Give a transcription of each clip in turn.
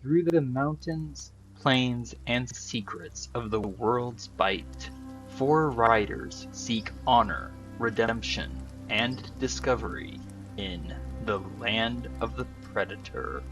through the mountains, plains, and secrets of the world's Blight, four riders seek honor, redemption, and discovery in the land of the Predator.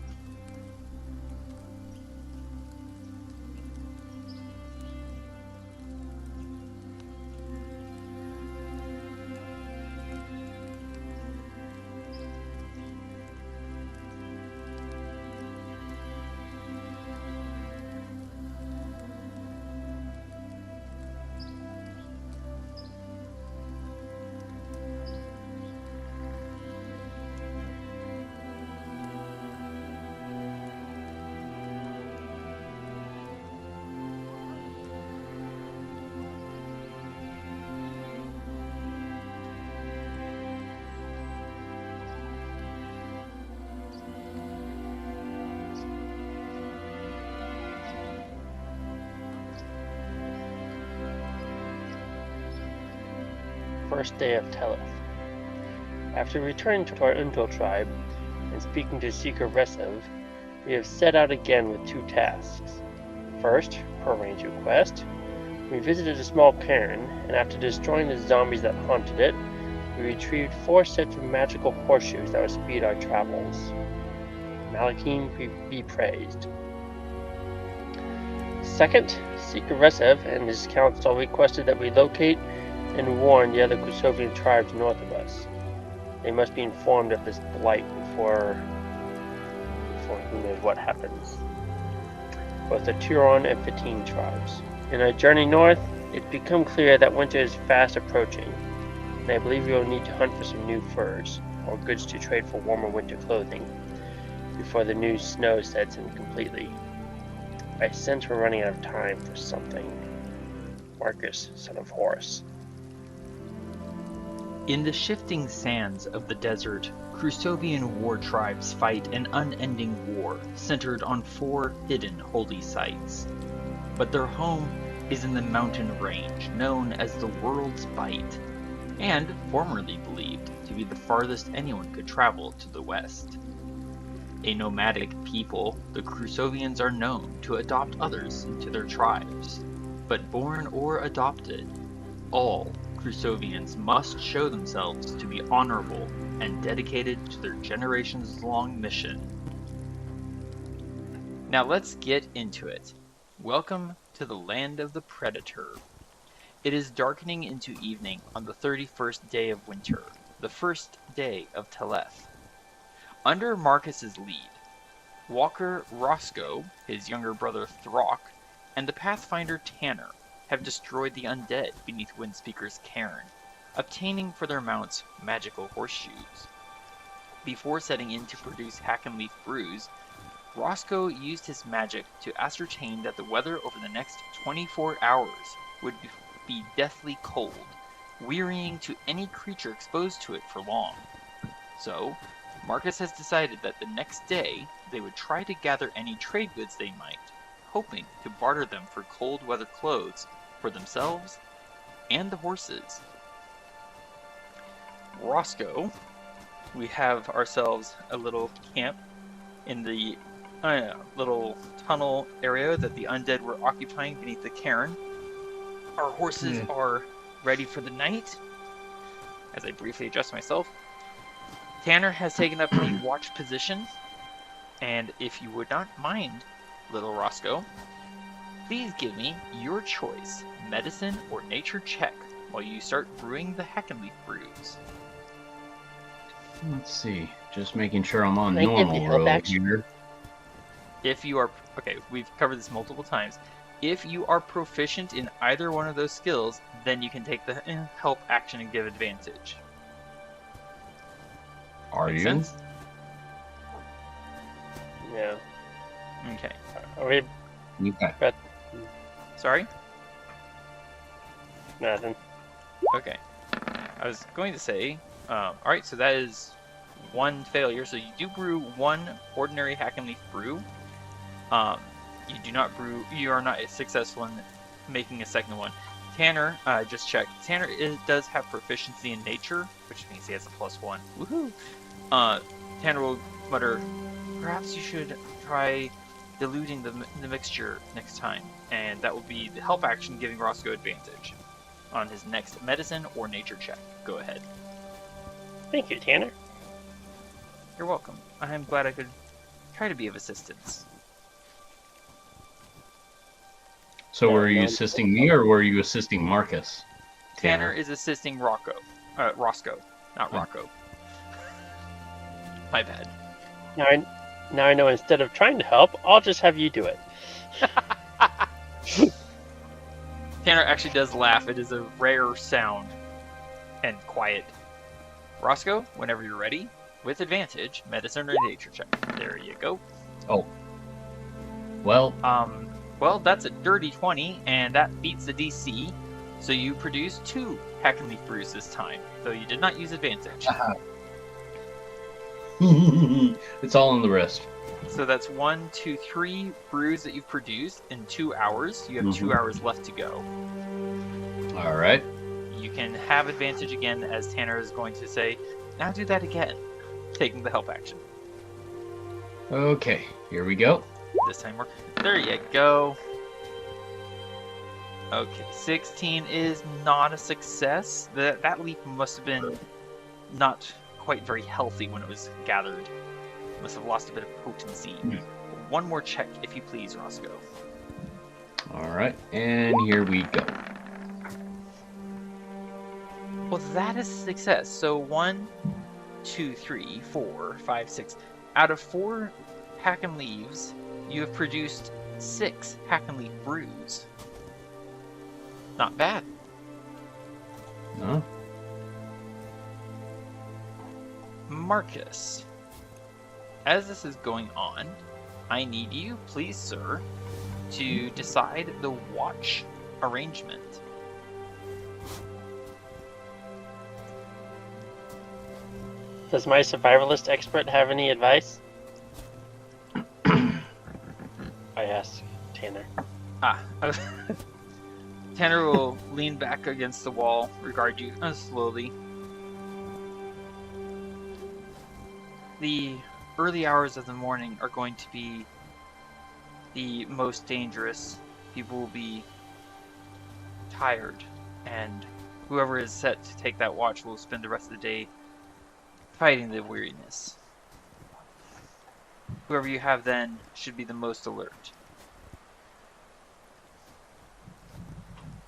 First day of Teleth. After returning to our Unto tribe and speaking to Seeker Resev, we have set out again with two tasks. First, per range request, we visited a small cairn, and after destroying the zombies that haunted it, we retrieved 4 sets of magical horseshoes that would speed our travels. Malakim be praised. Second, Seeker Resev and his council requested that we locate and warn the other Kusovian tribes north of us. They must be informed of this blight before who knows what happens. Both the Turon and Fatine tribes. In our journey north, it's become clear that winter is fast approaching, and I believe we will need to hunt for some new furs, or goods to trade for warmer winter clothing, before the new snow sets in completely. I sense we're running out of time for something. Marcus, son of Horus. In the shifting sands of the desert, Krusovian war tribes fight an unending war centered on 4 hidden holy sites. But their home is in the mountain range known as the World's Blight, and formerly believed to be the farthest anyone could travel to the west. A nomadic people, the Krusovians are known to adopt others into their tribes, but born or adopted, all Krusovians must show themselves to be honorable and dedicated to their generations-long mission. Now let's get into it. Welcome to the land of the Predator. It is darkening into evening on the 31st day of winter, the first day of Teleth. Under Marcus's lead, Walker Roscoe, his younger brother Throck, and the Pathfinder Tanner have destroyed the undead beneath Windspeaker's cairn, obtaining for their mounts magical horseshoes. Before setting in to produce Hack-and-Leaf brews, Roscoe used his magic to ascertain that the weather over the next 24 hours would be deathly cold, wearying to any creature exposed to it for long. So, Marcus has decided that the next day they would try to gather any trade goods they might, hoping to barter them for cold weather clothes for themselves and the horses. Roscoe, we have ourselves a little camp in the little tunnel area that the undead were occupying beneath the cairn. Our horses are ready for the night. As I briefly adjust myself, Tanner has taken up the watch position, and if you would not mind, little Roscoe, please give me your choice, medicine or nature check, while you start brewing the Hack-and-Leaf brews. Let's see, just making sure I'm on normal road here. If you are, okay, we've covered this multiple times. If you are proficient in either one of those skills, then you can take the help action and give advantage. Are Make you? sense? Yeah. Okay. Are we? Okay. Sorry? Nothing. Okay. I was going to say, alright, so that is 1 failure. So you do brew 1 ordinary Hack-and-Leaf brew. You do not brew, you are not successful in making a second one. Tanner, just check. Tanner does have proficiency in nature, which means he has a +1. Woohoo! Tanner will mutter, perhaps you should try diluting the mixture next time, and that will be the help action giving Roscoe advantage on his next medicine or nature check. Go ahead. Thank you, Tanner. You're welcome. I am glad I could try to be of assistance. So were you assisting me or were you assisting Marcus? Tanner is assisting Roscoe, not Rocco. My bad. Now I know instead of trying to help, I'll just have you do it. Tanner actually does laugh. It is a rare sound and quiet. Roscoe, whenever you're ready, with advantage, medicine or nature check. There you go. Oh. Well. Well, that's a dirty 20, and that beats the DC. So you produce 2 hack and leaf brews this time, though you did not use advantage. It's all in the wrist. So that's 1, 2, 3 brews that you've produced in 2 hours. You have 2 hours left to go. All right. You can have advantage again, as Tanner is going to say, now do that again, taking the help action. Okay, here we go. This time we're... There you go. Okay, 16 is not a success. That leaf must have been not quite very healthy when it was gathered. Must have lost a bit of potency. One more check, if you please, Roscoe. All right, and here we go. Well, that is a success. So 1, 2, 3, 4, 5, 6. Out of 4 hack and leaves, you have produced 6 hack and leaf brews. Not bad. No. Marcus, as this is going on, I need you, please, sir, to decide the watch arrangement. Does my survivalist expert have any advice? I ask Tanner. Tanner will lean back against the wall, regard you slowly. The early hours of the morning are going to be the most dangerous. People will be tired, and whoever is set to take that watch will spend the rest of the day fighting the weariness. Whoever you have then should be the most alert.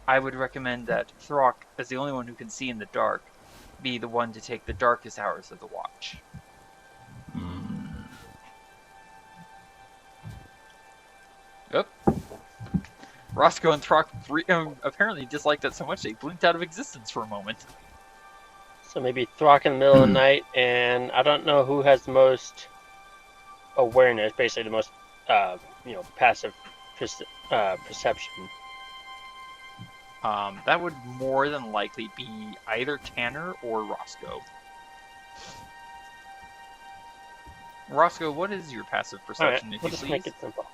I would recommend that Throck, as the only one who can see in the dark, be the one to take the darkest hours of the watch. Oop. Roscoe and Throck apparently disliked it so much they blinked out of existence for a moment. So maybe Throck in the middle of the night, and I don't know who has the most awareness, basically the most, passive perception. That would more than likely be either Tanner or Roscoe. Roscoe, what is your passive perception, Alright, if we'll you just please? make it simple.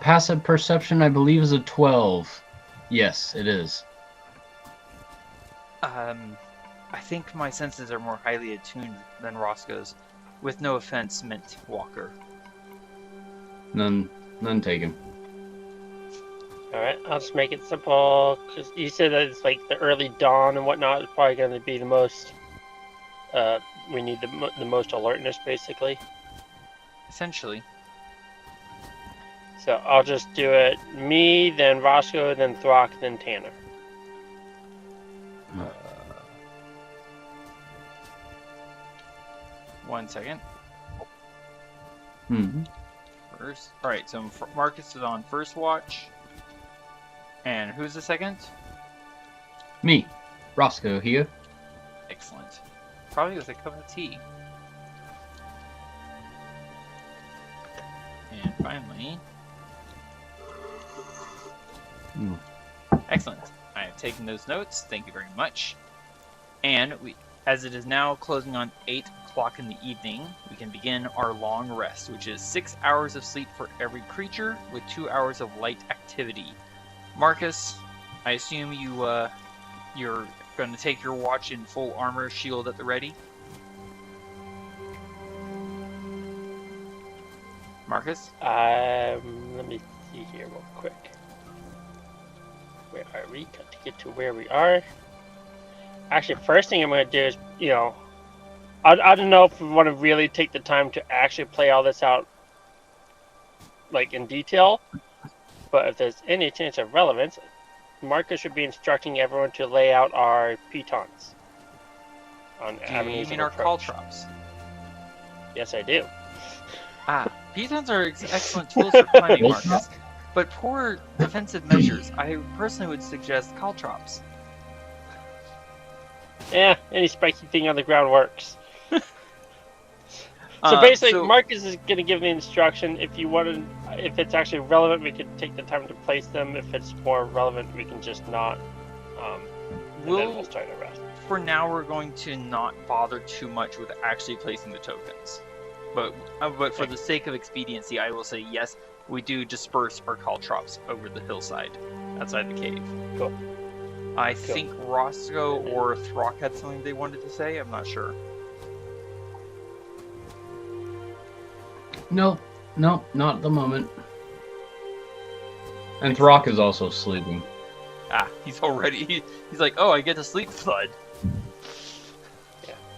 Passive perception, I believe, is a 12. Yes, it is. I think my senses are more highly attuned than Roscoe's. With no offense meant, Walker. None taken. Alright, I'll just make it simple, because you said that it's like the early dawn and whatnot is probably going to be the most, we need the most alertness, basically. Essentially. So I'll just do it, me, then Roscoe, then Throck, then Tanner. One second. Mm-hmm. First. Alright, so Marcus is on first watch. And who's the second? Me, Roscoe here. Excellent. Probably with a cup of tea. And finally... Excellent. I have taken those notes. Thank you very much. And as it is now closing on 8 o'clock in the evening, we can begin our long rest, which is 6 hours of sleep for every creature with 2 hours of light activity. Marcus, I assume you're going to take your watch in full armor, shield at the ready? Marcus? Let me see here real quick. Where are we? Got to get to where we are. Actually, first thing I'm going to do is, I don't know if we want to really take the time to actually play all this out, like, in detail. But if there's any chance of relevance, Marcus should be instructing everyone to lay out our pitons on Do you avenues mean of our approach. caltrops? Yes, I do. Pitons are excellent tools for climbing, Marcus. But for defensive measures, I personally would suggest caltrops. Yeah, any spiky thing on the ground works. So basically, So- Marcus is going to give the instruction. If it's actually relevant, we could take the time to place them. If it's more relevant, we can just not. And then we'll start the rest. For now, we're going to not bother too much with actually placing the tokens. But for the sake of expediency, I will say yes, we do disperse our caltrops over the hillside, outside the cave. Cool. I think Roscoe or Throck had something they wanted to say. I'm not sure. No, not at the moment. And Throck is also sleeping. He's already. He's like, oh, I get to sleep, Thud.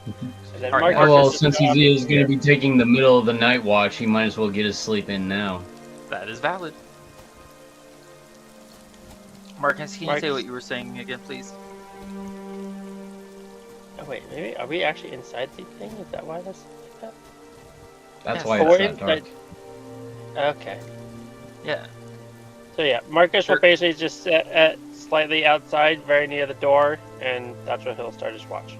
And then All right, Marcus Well, is since he is going to be taking the middle of the night watch, he might as well get his sleep in now. That is valid. Marcus, can you say Marcus? what you were saying again, please? Oh wait, maybe are we actually inside the thing? Is that why that's like that? That's Yes. why Oh, we're it's that dark. inside. Okay. Yeah. So yeah, Marcus Sure. will basically just sit at slightly outside, very near the door, and that's where he'll start his watch.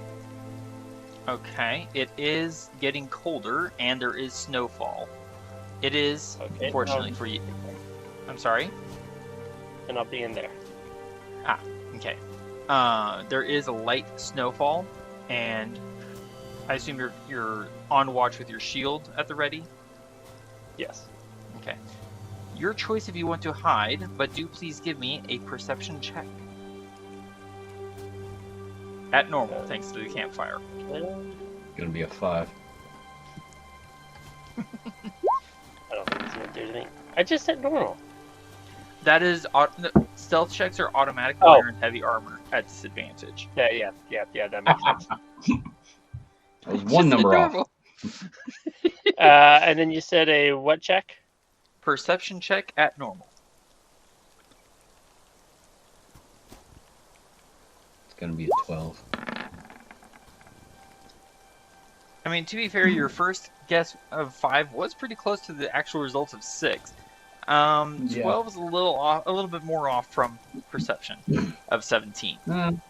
Okay. It is getting colder, and there is snowfall. It is, Okay. fortunately for you. I'm sorry. And I'll be in there. Okay. There is a light snowfall, and I assume you're on watch with your shield at the ready. Yes. Okay. Your choice if you want to hide, but do please give me a perception check. At normal, thanks to the campfire. Gonna be a 5. I don't think there's anything. I just said normal. That is, stealth checks are automatic Oh. while you're in heavy armor at disadvantage. Yeah, that makes sense. That was one number off. Adorable. And then you said a what check? Perception check at normal. It's gonna be a 12. I mean, to be fair, your first guess of 5 was pretty close to the actual results of 6. 12 is a little off, a little bit more off from perception of 17.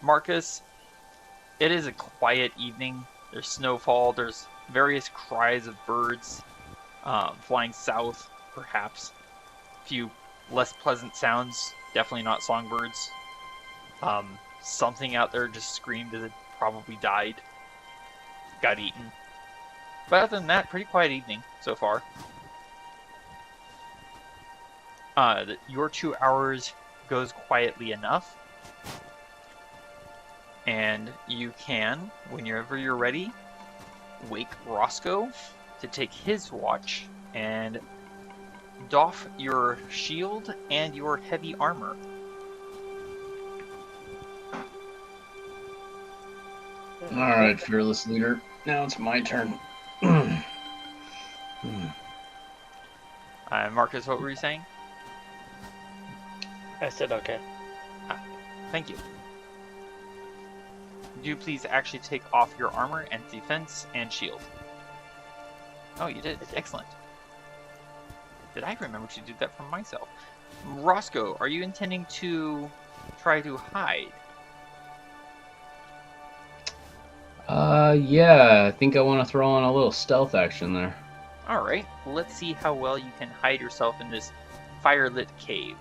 Marcus, it is a quiet evening. There's snowfall. There's various cries of birds flying south, perhaps. A few less pleasant sounds. Definitely not songbirds. Something out there just screamed as it probably died. Got eaten. But other than that, pretty quiet evening so far. Your 2 hours goes quietly enough. And you can, whenever you're ready, wake Roscoe to take his watch and doff your shield and your heavy armor. Alright, fearless leader. Now it's my turn. Marcus, what were you saying? I said okay. Thank you. Do please actually take off your armor and defense and shield. Oh, you did. Excellent. Did I remember to do that for myself? Roscoe, are you intending to try to hide? Yeah, I think I want to throw on a little stealth action there. Alright, let's see how well you can hide yourself in this firelit cave.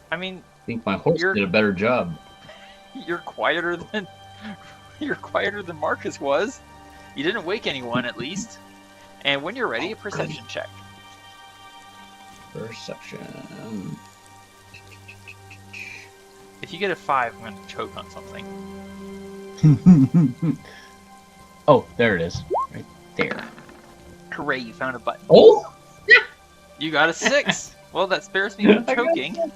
I mean, I think my horse did a better job. you're quieter than Marcus was. You didn't wake anyone, at least. And when you're ready, a perception check. Perception. If you get a 5, I'm going to choke on something. Oh, there it is. Right there. Hooray, you found a button. Oh! You got a 6. Well, that spares me from I got choking.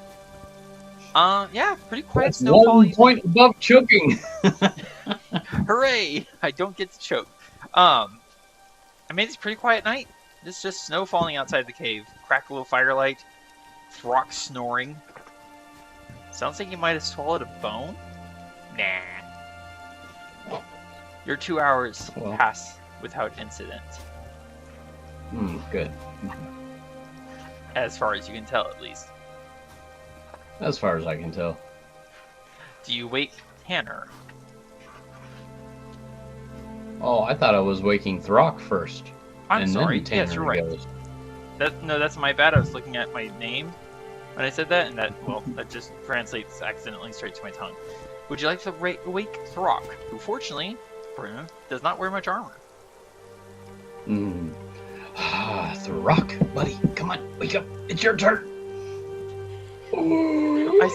Yeah, pretty quiet That's snowfall. 1 point above choking. Hooray! I don't get to choke. I mean, it's a pretty quiet night. It's just snow falling outside the cave. Crackle of firelight. Throck snoring. Sounds like you might have swallowed a bone. Nah. Your 2 hours pass without incident. Good. As far as you can tell, at least. As far as I can tell. Do you wake Tanner? Oh, I thought I was waking Throck first. I'm and sorry. Then Tanner Yes, you're right. goes. No, that's my bad. I was looking at my name when I said that, and that just translates accidentally straight to my tongue. Would you like to wake Throck, who fortunately for him does not wear much armor? Throck, buddy, come on, wake up! It's your turn. I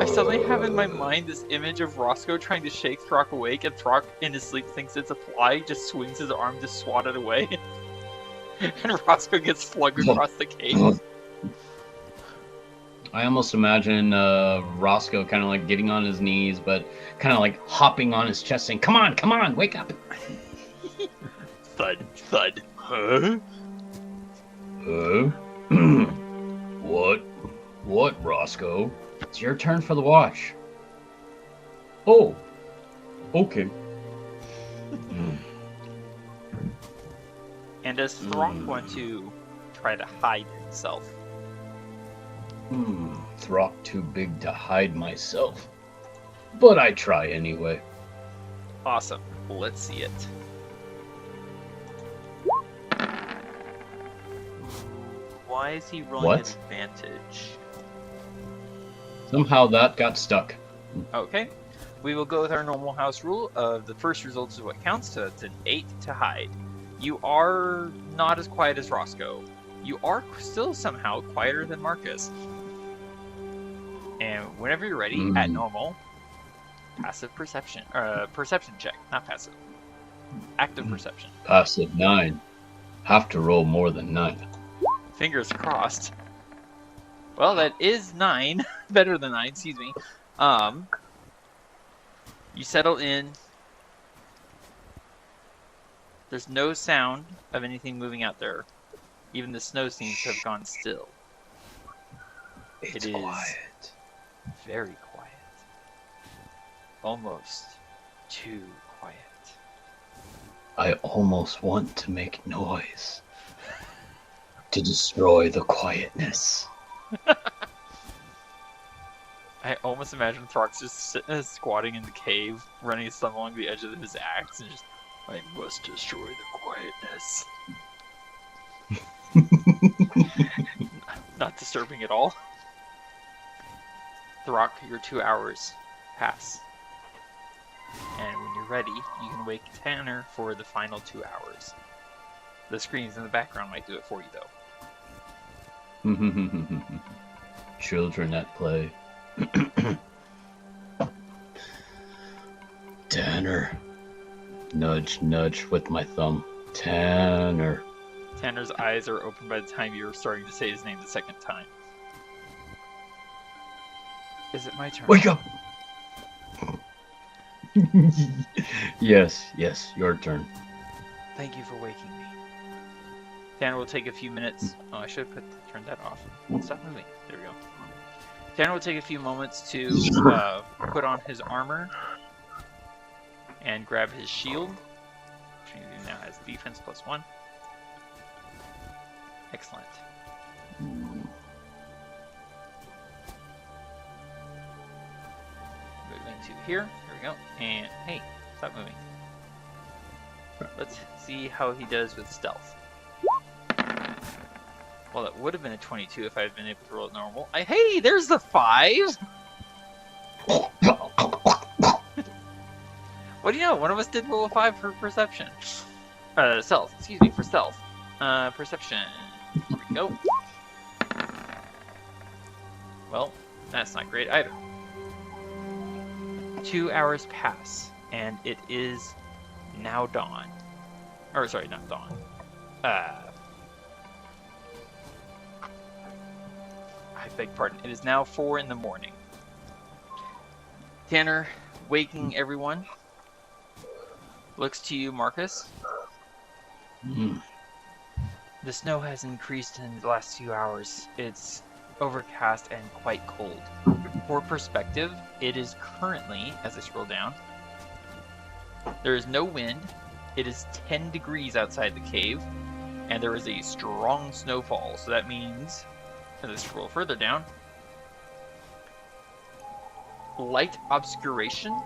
suddenly have in my mind this image of Roscoe trying to shake Throck awake, and Throck in his sleep thinks it's a fly, just swings his arm to swat it away, and Roscoe gets slugged across the cave. I almost imagine Roscoe kind of like getting on his knees, but kind of like hopping on his chest, saying, "Come on, wake up!" Thud, thud. Huh? What, Roscoe? It's your turn for the watch. Oh, okay. And does Throck want to try to hide himself? Throck too big to hide myself. But I try anyway. Awesome. Let's see it. Why is he rolling What? an advantage? Somehow that got stuck. Okay. We will go with our normal house rule of the first result is what counts, so it's an 8 to hide. You are not as quiet as Roscoe. You are still somehow quieter than Marcus. And whenever you're ready, at normal, passive perception. Perception check, not passive. Active perception. Passive 9. Have to roll more than 9. Fingers crossed. Well, that is 9. Better than 9, excuse me. You settle in. There's no sound of anything moving out there. Even the snow seems to have gone still. It's It is quiet. very quiet. Almost too quiet. I almost want to make noise. To destroy the quietness. I almost imagine Throx just squatting in the cave, running his thumb along the edge of his axe, and just, I must destroy the quietness. Not disturbing at all. Throck, your 2 hours pass. And when you're ready, you can wake Tanner for the final 2 hours. The screams in the background might do it for you, though. Children at play. Tanner. Nudge, nudge with my thumb. Tanner. Tanner's eyes are open by the time you're starting to say his name the second time. Is it my turn? Wake up! Yes, your turn. Thank you for waking me. Tanner will take a few minutes. Oh, I should have turned that off. Stop moving. There we go. Tanner will take a few moments to put on his armor and grab his shield, which he now has defense +1. Excellent. Moving to here. There we go. And hey, stop moving. Let's see how he does with stealth. Well, that would have been a 22 if I had been able to roll it normal. Hey, there's the 5! What do you know? One of us did roll a 5 for perception. Stealth. Excuse me, for stealth. Perception. Here we go. Well, that's not great either. 2 hours pass, and it is now dawn. Or, sorry, not dawn. I beg pardon. It is now 4 in the morning. Tanner, waking everyone, looks to you, Marcus. The snow has increased in the last few hours. It's overcast and quite cold. For perspective, it is currently, as I scroll down, there is no wind. It is 10 degrees outside the cave, and there is a strong snowfall. So that means, as I scroll further down, light obscuration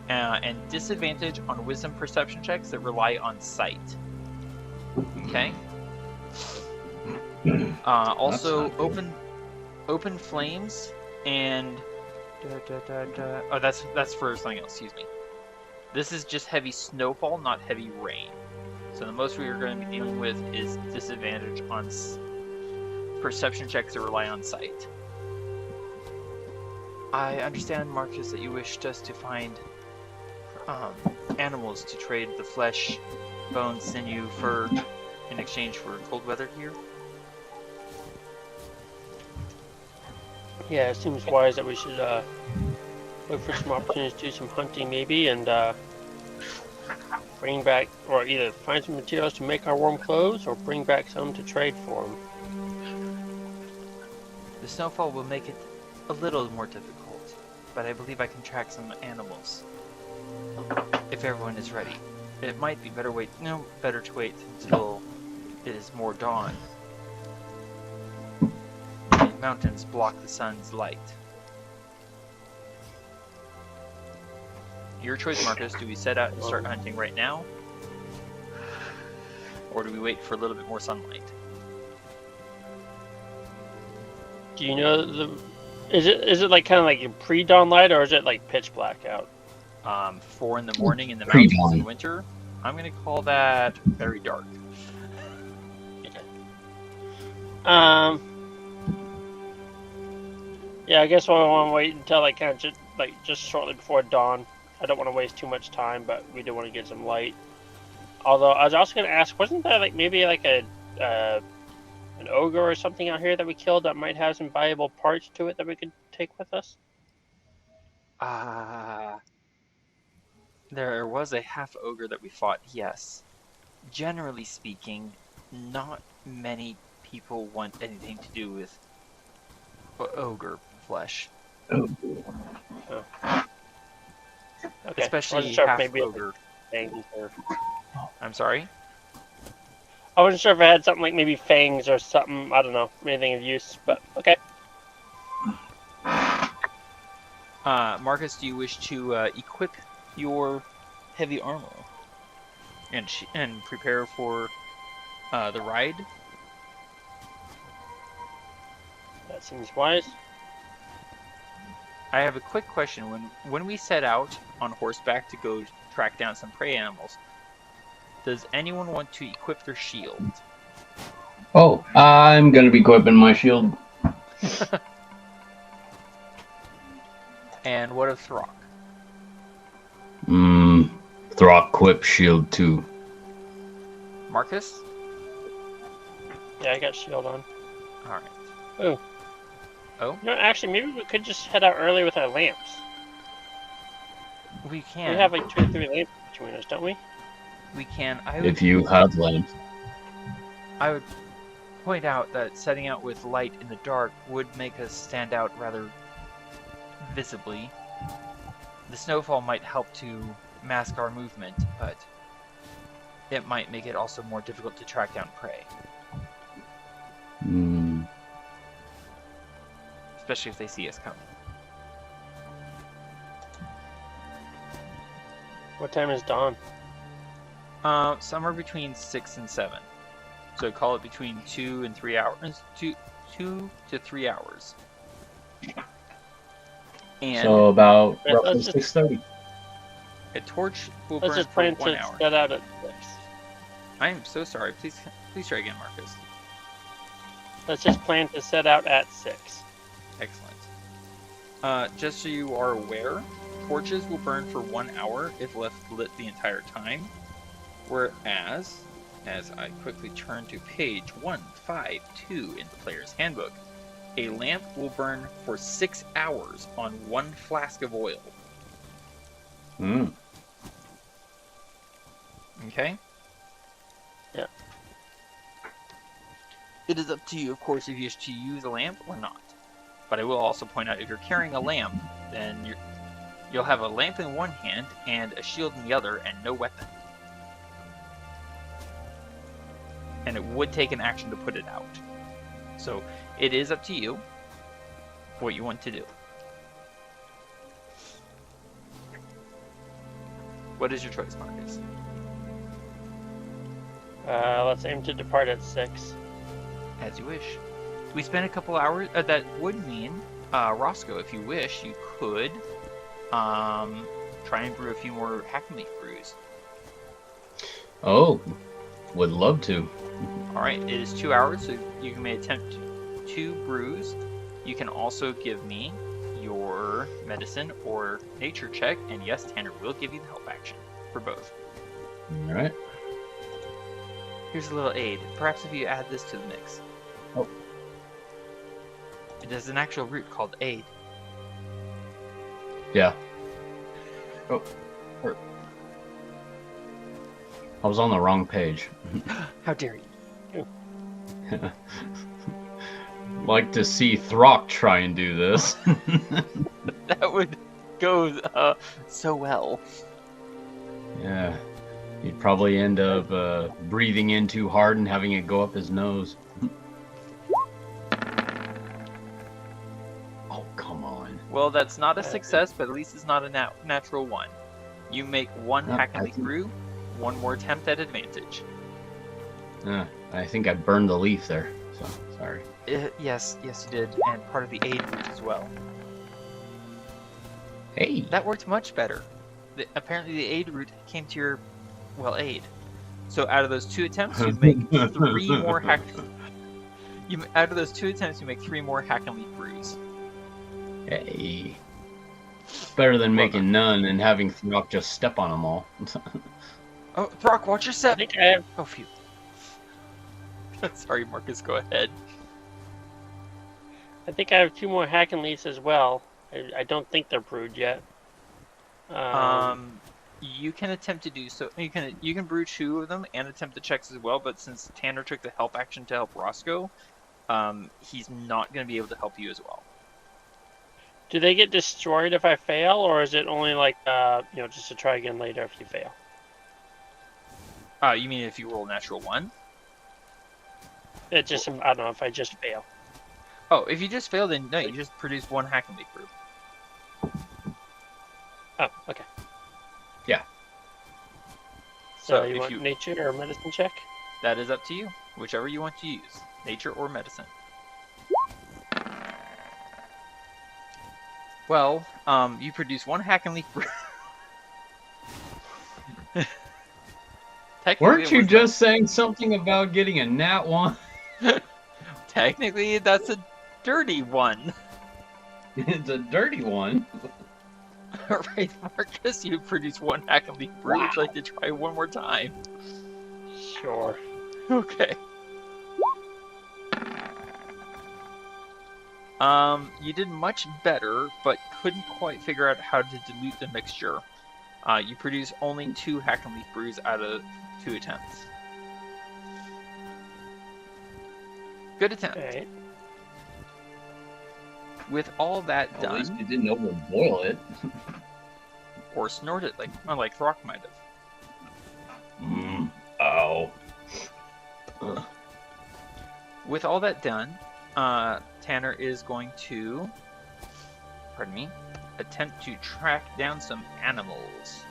and disadvantage on wisdom perception checks that rely on sight. Okay. Also, open flames and oh, that's for something else. Excuse me. This is just heavy snowfall, not heavy rain. So the most we are going to be dealing with is disadvantage on perception checks that rely on sight. I understand, Marcus, that you wished us to find animals to trade the flesh, bones, sinew, fur in exchange for cold weather here. Yeah, it seems wise that we should look for some opportunities to do some hunting maybe, and bring back, or either find some materials to make our warm clothes, or bring back some to trade for them. The snowfall will make it a little more difficult, but I believe I can track some animals. If everyone is ready. It might be better to wait until it is more dawn. The mountains block the sun's light. Your choice, Marcus. Do we set out and start hunting right now? Or do we wait for a little bit more sunlight? Do you know is it like kind of like a pre-dawn light, or is it like pitch black out? 4 in the morning in the mountains in winter. I'm gonna call that very dark. Okay. Yeah, I guess I want to wait until like kind of just shortly before dawn. I don't want to waste too much time, but we do want to get some light. Although I was also going to ask, wasn't there like maybe like an ogre or something out here that we killed that might have some valuable parts to it that we could take with us? There was a half ogre that we fought, yes. Generally speaking, not many people want anything to do with ogre flesh. Oh. Okay. Especially sure half maybe ogre. Fangs or... I'm sorry? I wasn't sure if it had something like maybe fangs or something, I don't know, anything of use, but okay. Marcus, do you wish to equip your heavy armor and prepare for the ride? That seems wise. I have a quick question. When we set out on horseback to go track down some prey animals, does anyone want to equip their shield? Oh, I'm gonna be equipping my shield. And what of Throck? Throck equip shield too. Marcus? Yeah, I got shield on. Alright. Oh. Oh? No, actually, maybe we could just head out early with our lamps. We can. We have like 2 or 3 lamps between us, don't we? We can. If you have lamps. I would point out that setting out with light in the dark would make us stand out rather visibly. The snowfall might help to mask our movement, but it might make it also more difficult to track down prey. Especially if they see us coming. What time is dawn? Somewhere between 6 and 7. So call it between 2 and 3 hours. 2 to 3 hours. And so about Yeah, roughly let's just- 6:30. a torch will Let's burn just for plan 1 to hour. set out at 6. I am so sorry. Please try again, Marcus. Let's just plan to set out at 6. Excellent. Just so you are aware, torches will burn for 1 hour if left lit the entire time, whereas, as I quickly turn to page 152 in the player's handbook, a lamp will burn for 6 hours on 1 flask of oil. Hmm. Okay? Yeah. It is up to you, of course, if you wish to use a lamp or not. But I will also point out, if you're carrying a lamp, then you'll have a lamp in one hand and a shield in the other and no weapon. And it would take an action to put it out. So it is up to you what you want to do. What is your choice, Marcus? Let's aim to depart at 6. As you wish. We spent a couple hours. That would mean, Roscoe, if you wish, you could try and brew a few more Hackney brews. Oh, would love to. Alright, it is 2 hours, so you may attempt 2 brews. You can also give me your medicine or nature check, and yes, Tanner will give you the help action for both. Alright. Here's a little aid. Perhaps if you add this to the mix. Oh. It has an actual root called aid. Yeah. Oh. I was on the wrong page. How dare you? Like to see Throck try and do this. That would go so well. Yeah. He'd probably end up breathing in too hard and having it go up his nose. Oh, come on. Well, that's not a success, but at least it's not a natural one. You make 1 No, hack and I leak think- brew, 1 more attempt at advantage. I think I burned the leaf there. So, sorry. Yes, you did, and part of the aid root as well. Hey! That worked much better. Apparently the aid root came to your, aid. So out of those 2 attempts, you make 3 more hack... out of those 2 attempts, you make 3 more hack and leak brews. Hey. Better than making none and having Throck just step on them all. Oh, Throck, watch your I step! think I have. Oh, phew. Sorry, Marcus, go ahead. I think I have 2 more hack and leads as well. I don't think they're brewed yet. You can attempt to do so. You can brew 2 of them and attempt the checks as well. But since Tanner took the help action to help Roscoe, he's not going to be able to help you as well. Do they get destroyed if I fail, or is it only like just to try again later if you fail? You mean if you roll a natural 1? It just I don't know if I just fail. Oh, if you just fail, then no, you just produce 1 hack and leak brew. Oh, okay. Yeah. So, So you if want you- nature or medicine check? That is up to you, whichever you want to use, nature or medicine. Well, you produce 1 hack and leak brew. Technically, Weren't it you was just saying something about getting a nat 1? Technically, that's a dirty one. It's a dirty one. Alright, Marcus, you produce 1 hack and leak brew. Would you like to try one more time? Sure. Okay. You did much better, but couldn't quite figure out how to dilute the mixture. You produce only 2 hack and leak brews out of 2 attempts. Good attempt. Okay. With all that At least done, you didn't overboil it. or snort it like Throck might have. Ow. Ugh. With all that done, Tanner is going to, attempt to track down some animals.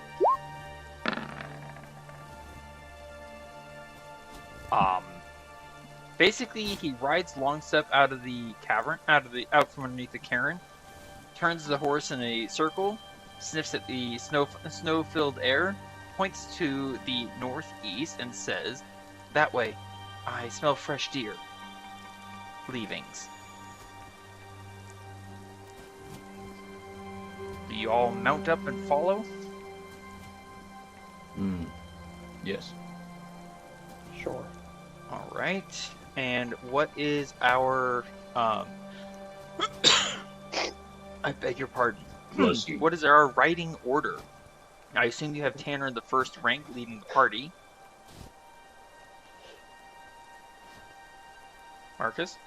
Basically, he rides Longstep out of the cavern, out from underneath the cairn, turns the horse in a circle, sniffs at the snow-filled air, points to the northeast, and says, "That way, I smell fresh deer. Leavings." Do you all mount up and follow? Yes. Sure. All right. And what is our I beg your pardon. Bless you. What is our riding order? I assume you have Tanner in the first rank leading the party. Marcus?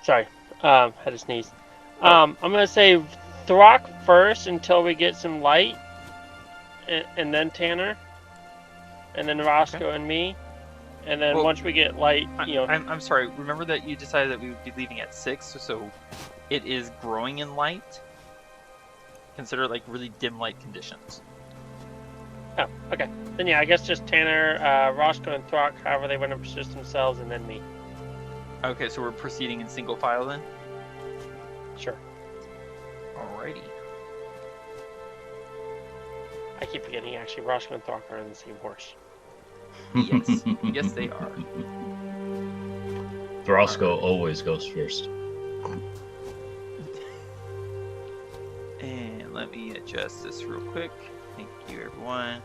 Sorry. Had to sneeze. I'm gonna say Throck first until we get some light, and then Tanner, and then Roscoe and me, and then Well, once we get light, I'm sorry. Remember that you decided that we would be leaving at 6, so it is growing in light. Consider like really dim light conditions. Oh, okay. Then yeah, I guess just Tanner, Roscoe, and Throck, however they want to persist themselves, and then me. Okay, so we're proceeding in single file then? Sure. Alrighty. I keep forgetting actually Roscoe and Throck are on the same horse. Yes. Yes, they are. Roscoe always goes first. And let me adjust this real quick. Thank you, everyone.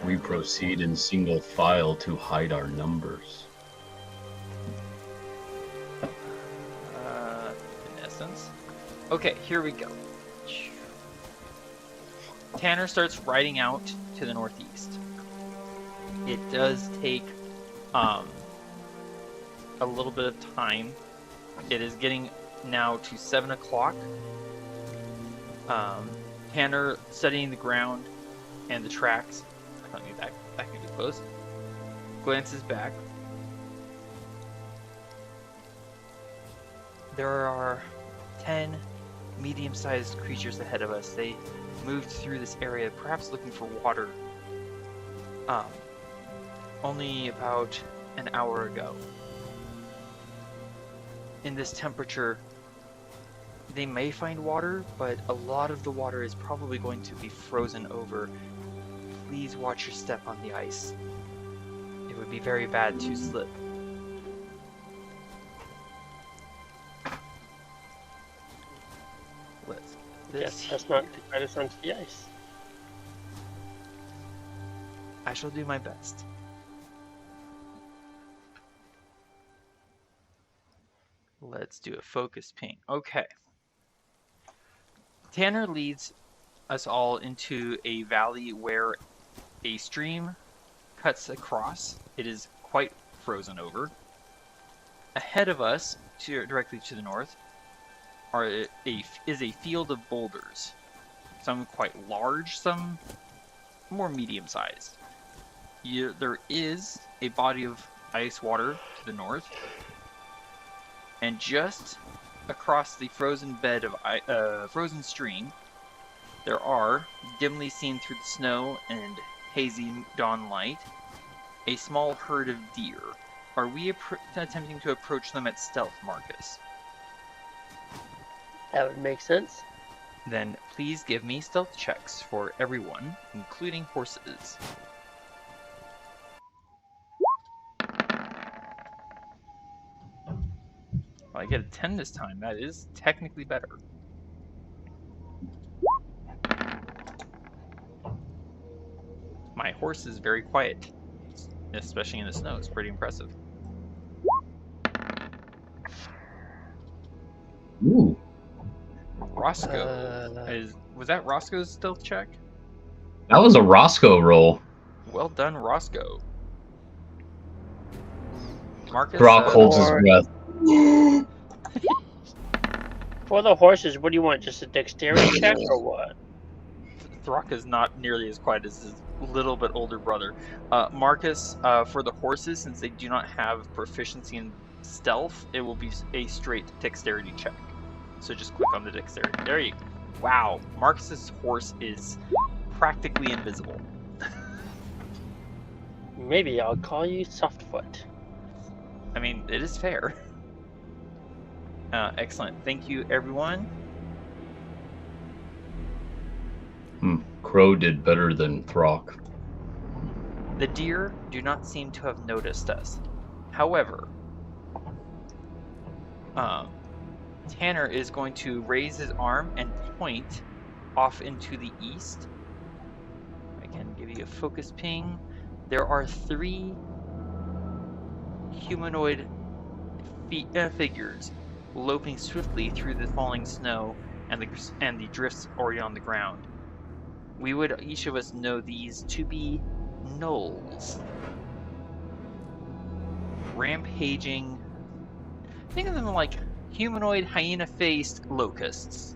And We proceed in single file to hide our numbers. in essence. Okay, here we go. Tanner starts riding out to the northeast. It does take a little bit of time. It is getting now to 7 o'clock. Tanner studying the ground and the tracks. Let me back into close. Glances back. There are 10 medium-sized creatures ahead of us. They moved through this area, perhaps looking for water. Only about an hour ago. In this temperature, they may find water, but a lot of the water is probably going to be frozen over. Please watch your step on the ice. It would be very bad to slip. Let's get this. Yes, that's not to guide us onto the ice. I shall do my best. Let's do a focus ping. Okay. Tanner leads us all into a valley where a stream cuts across. It is quite frozen over. Ahead of us, directly to the north, is a field of boulders. Some quite large, some more medium-sized. There is a body of ice water to the north. And just across the frozen bed of frozen stream, there are, dimly seen through the snow and hazy dawn light, a small herd of deer. Are we attempting to approach them at stealth, Marcus? That would make sense. Then please give me stealth checks for everyone, including horses. Well, I get a 10 this time. That is technically better. My horse is very quiet, especially in the snow. It's pretty impressive. Ooh. Roscoe was that Roscoe's stealth check? That was a Roscoe roll. Well done, Roscoe. Marcus. Brock holds his breath. For the horses, what do you want? Just a dexterity check or what? Throck is not nearly as quiet as his little bit older brother. Marcus, for the horses, since they do not have proficiency in stealth, it will be a straight dexterity check. So just click on the dexterity. There you go. Wow, Marcus's horse is practically invisible. Maybe I'll call you Softfoot. I mean, it is fair. Excellent. Thank you, everyone. Crow did better than Throck. The deer do not seem to have noticed us. However, Tanner is going to raise his arm and point off into the east. I can give you a focus ping. There are 3 humanoid figures loping swiftly through the falling snow and the drifts already on the ground. We would each of us know these to be gnolls. Rampaging. Think of them like humanoid hyena-faced locusts.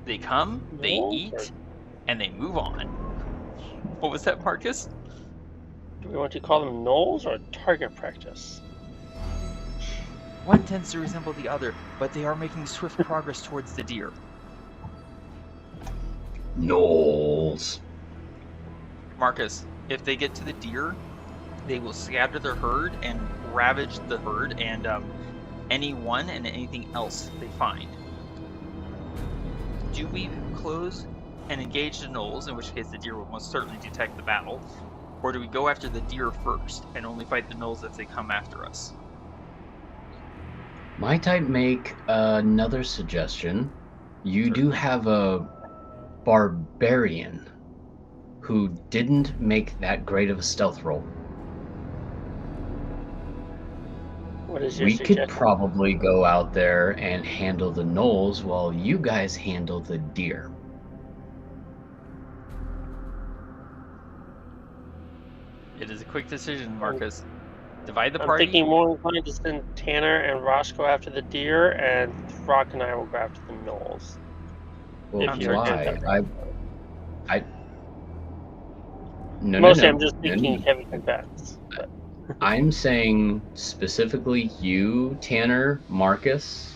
They come, they eat, and they move on. What was that, Marcus? Do we want to call them gnolls or target practice? One tends to resemble the other, but they are making swift progress towards the deer. Gnolls. Marcus, if they get to the deer, they will scatter their herd and ravage the herd and anyone and anything else they find. Do we close and engage the gnolls, in which case the deer will most certainly detect the battle, or do we go after the deer first and only fight the gnolls if they come after us? Might I make another suggestion? You do have a barbarian who didn't make that great of a stealth roll. What is your We suggestion? could probably go out there and handle the gnolls while you guys handle the deer. It is a quick decision, Marcus. Divide the I'm party. thinking more inclined to send Tanner and Roscoe after the deer, and Rock and I will go after the gnolls. Well, If you're why? Mostly I'm just thinking heavy combats. But I'm saying specifically you, Tanner, Marcus,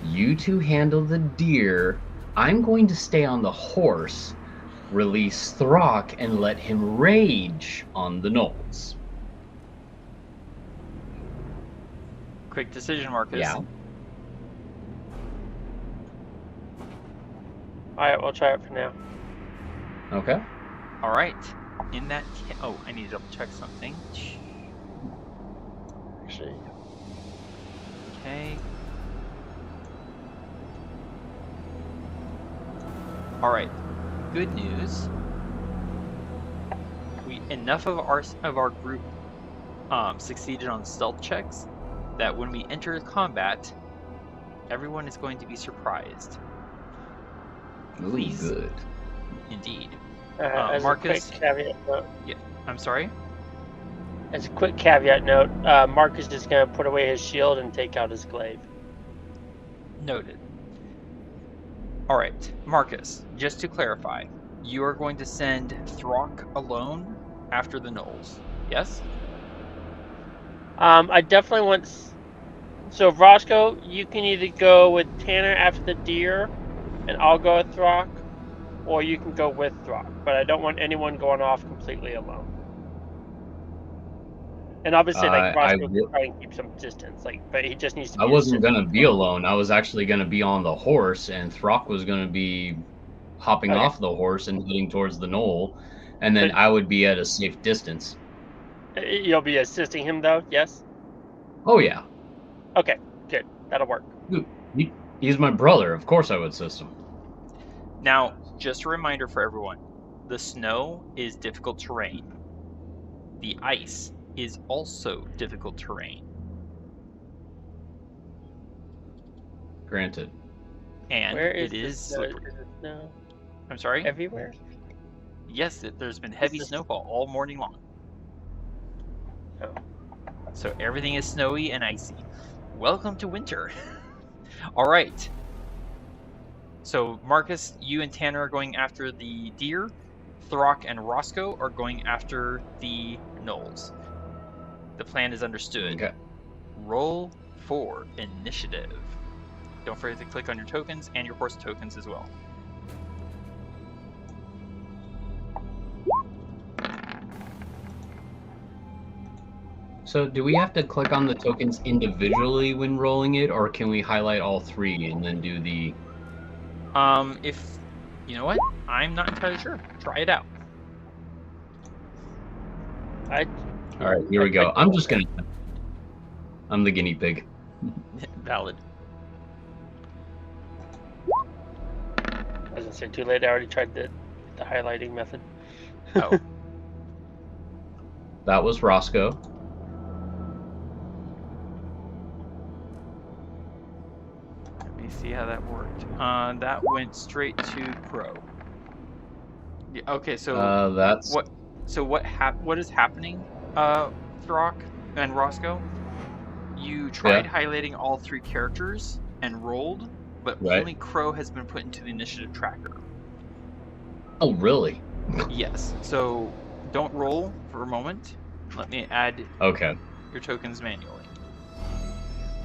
you two handle the deer. I'm going to stay on the horse, release Throck, and let him rage on the gnolls. Quick decision, Marcus. Yeah. Alright, we'll try it for now. Okay. All right. In that. Oh, I need to double check something. Actually, Okay. All right. Good news. Enough of our group succeeded on stealth checks that when we enter combat, everyone is going to be surprised. Ooh, Please. good. Indeed. as Marcus- a quick caveat note, I'm sorry. as a quick caveat note, Marcus is going to put away his shield and take out his glaive. Noted. All right, Marcus. Just to clarify, you are going to send Throck alone after the gnolls. Yes. I definitely want. So Roscoe, you can either go with Tanner after the deer, and I'll go with Throck, or you can go with Throck. But I don't want anyone going off completely alone. And obviously, like Roscoe can try and keep some distance, but he just needs to. I wasn't gonna be alone. I was actually gonna be on the horse, and Throck was gonna be hopping off the horse and heading towards the knoll, and then I would be at a safe distance. You'll be assisting him, though. Yes. Oh yeah. Okay. Good. That'll work. He's my brother. Of course I would assist him. Now, just a reminder for everyone: the snow is difficult terrain. The ice is also difficult terrain. Granted. And Where is it is slippery. Is it snow I'm sorry? everywhere? Yes, there's been heavy snowfall all morning long. Oh. So everything is snowy and icy. Welcome to winter. All right. So Marcus, you and Tanner are going after the deer. Throck and Roscoe are going after the gnolls. The plan is understood. Okay. Roll for initiative. Don't forget to click on your tokens and your horse tokens as well. So do we have to click on the tokens individually when rolling it, or can we highlight all three and then do the... If... You know what? I'm not entirely sure. Try it out. Alright, here we go. I'm the guinea pig. Valid. gonna say too late. I already tried the highlighting method. Oh. That was Roscoe. Let me see how that worked. That went straight to Crow. Yeah, okay, so That's what? So what is happening, Throck and Roscoe? You tried highlighting all 3 characters and rolled, but Right. only Crow has been put into the initiative tracker. Oh, really? Yes. So don't roll for a moment. Let me add Okay. your tokens manually.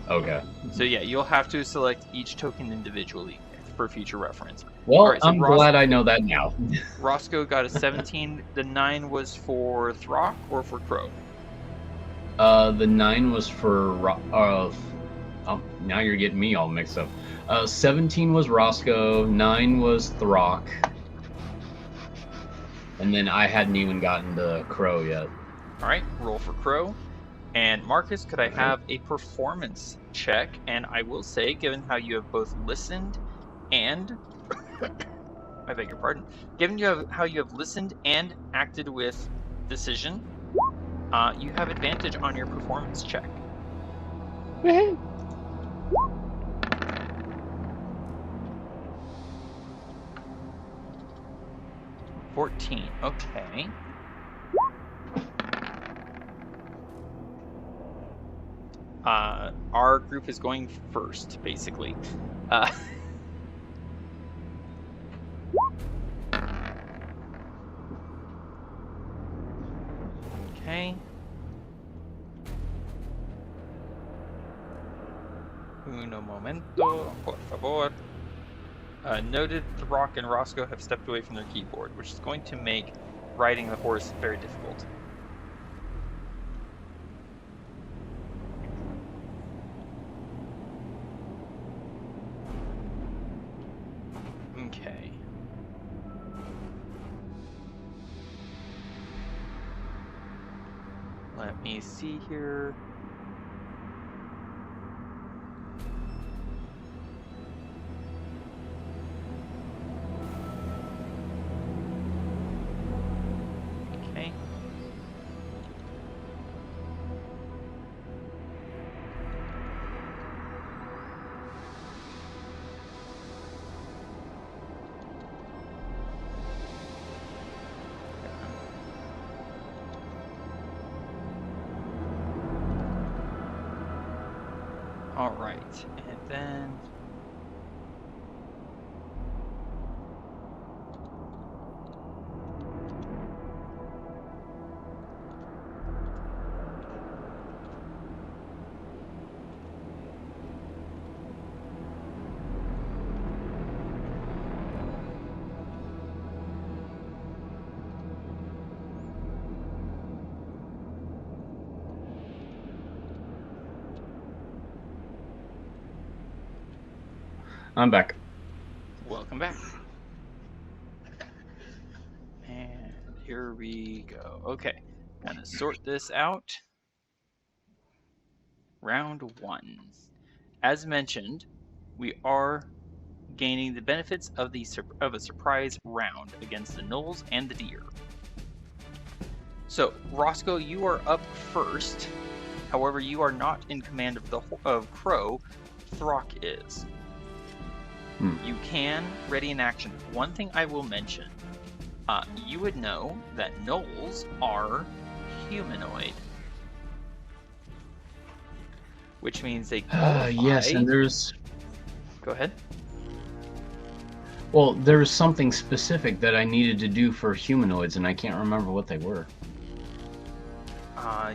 Okay. So yeah, you'll have to select each token individually for future reference. Well, Alright, so I'm glad I know that now. Roscoe got a 17. The 9 was for Throck or for Crow? The 9 was for now you're getting me all mixed up. 17 was Roscoe, 9 was Throck, and then I hadn't even gotten to Crow yet. Alright, roll for Crow. And Marcus, could I have a performance check? And I will say, given how you have both listened and I beg your pardon. Given how you have listened and acted with decision, you have advantage on your performance check. Woohoo! 14. Okay. Our group is going first, basically. Okay. Uno momento, por favor. Noted Throck and Roscoe have stepped away from their keyboard, which is going to make riding the horse very difficult. Okay. Let me see here. Okay. All right, and then I'm back. welcome back. And here we go. Okay, gonna sort this out. Round 1. As mentioned, we are gaining the benefits of a surprise round against the gnolls and the deer. So, Roscoe, you are up first. However, you are not in command of Crow. Throck is. You can ready an action. One thing I will mention, you would know that gnolls are humanoid, which means they qualify. Yes, and there's... Go ahead. Well, there's something specific that I needed to do for humanoids, and I can't remember what they were.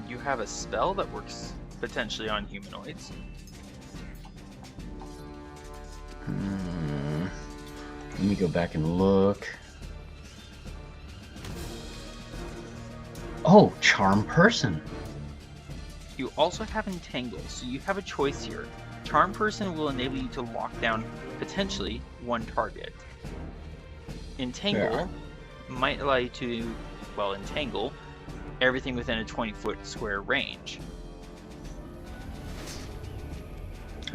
You have a spell that works potentially on humanoids. Let me go back and look. Oh, Charm Person. You also have Entangle, so you have a choice here. Charm Person will enable you to lock down potentially one target. Entangle might allow you to, well, entangle everything within a 20-foot square range.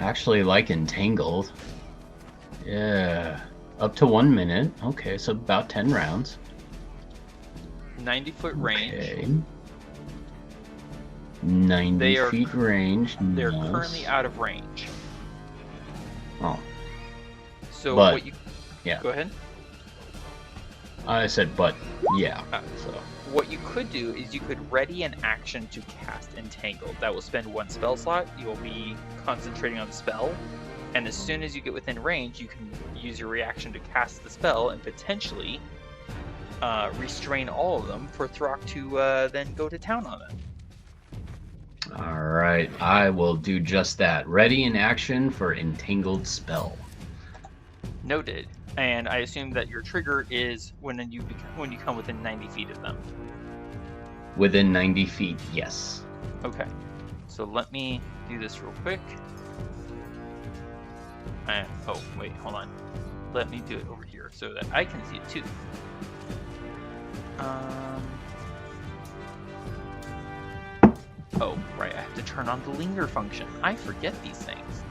I actually like Entangled. Yeah. Up to 1 minute. Okay, so about 10 rounds. 90-foot range. Okay. 90 feet range. They're Nice. currently out of range. Oh. So But, what you... yeah. Go ahead. I said, but, yeah. So. What you could do is you could ready an action to cast Entangled. That will spend 1 spell slot. You will be concentrating on the spell. And as soon as you get within range, you can use your reaction to cast the spell and potentially restrain all of them for Throck to then go to town on them. Alright, I will do just that. Ready in action for Entangled Spell. Noted. And I assume that your trigger is when you come within 90 feet of them. Within 90 feet, yes. Okay. So let me do this real quick. Oh, wait, hold on. Let me do it over here so that I can see it too. Oh, right, I have to turn on the linger function. I forget these things.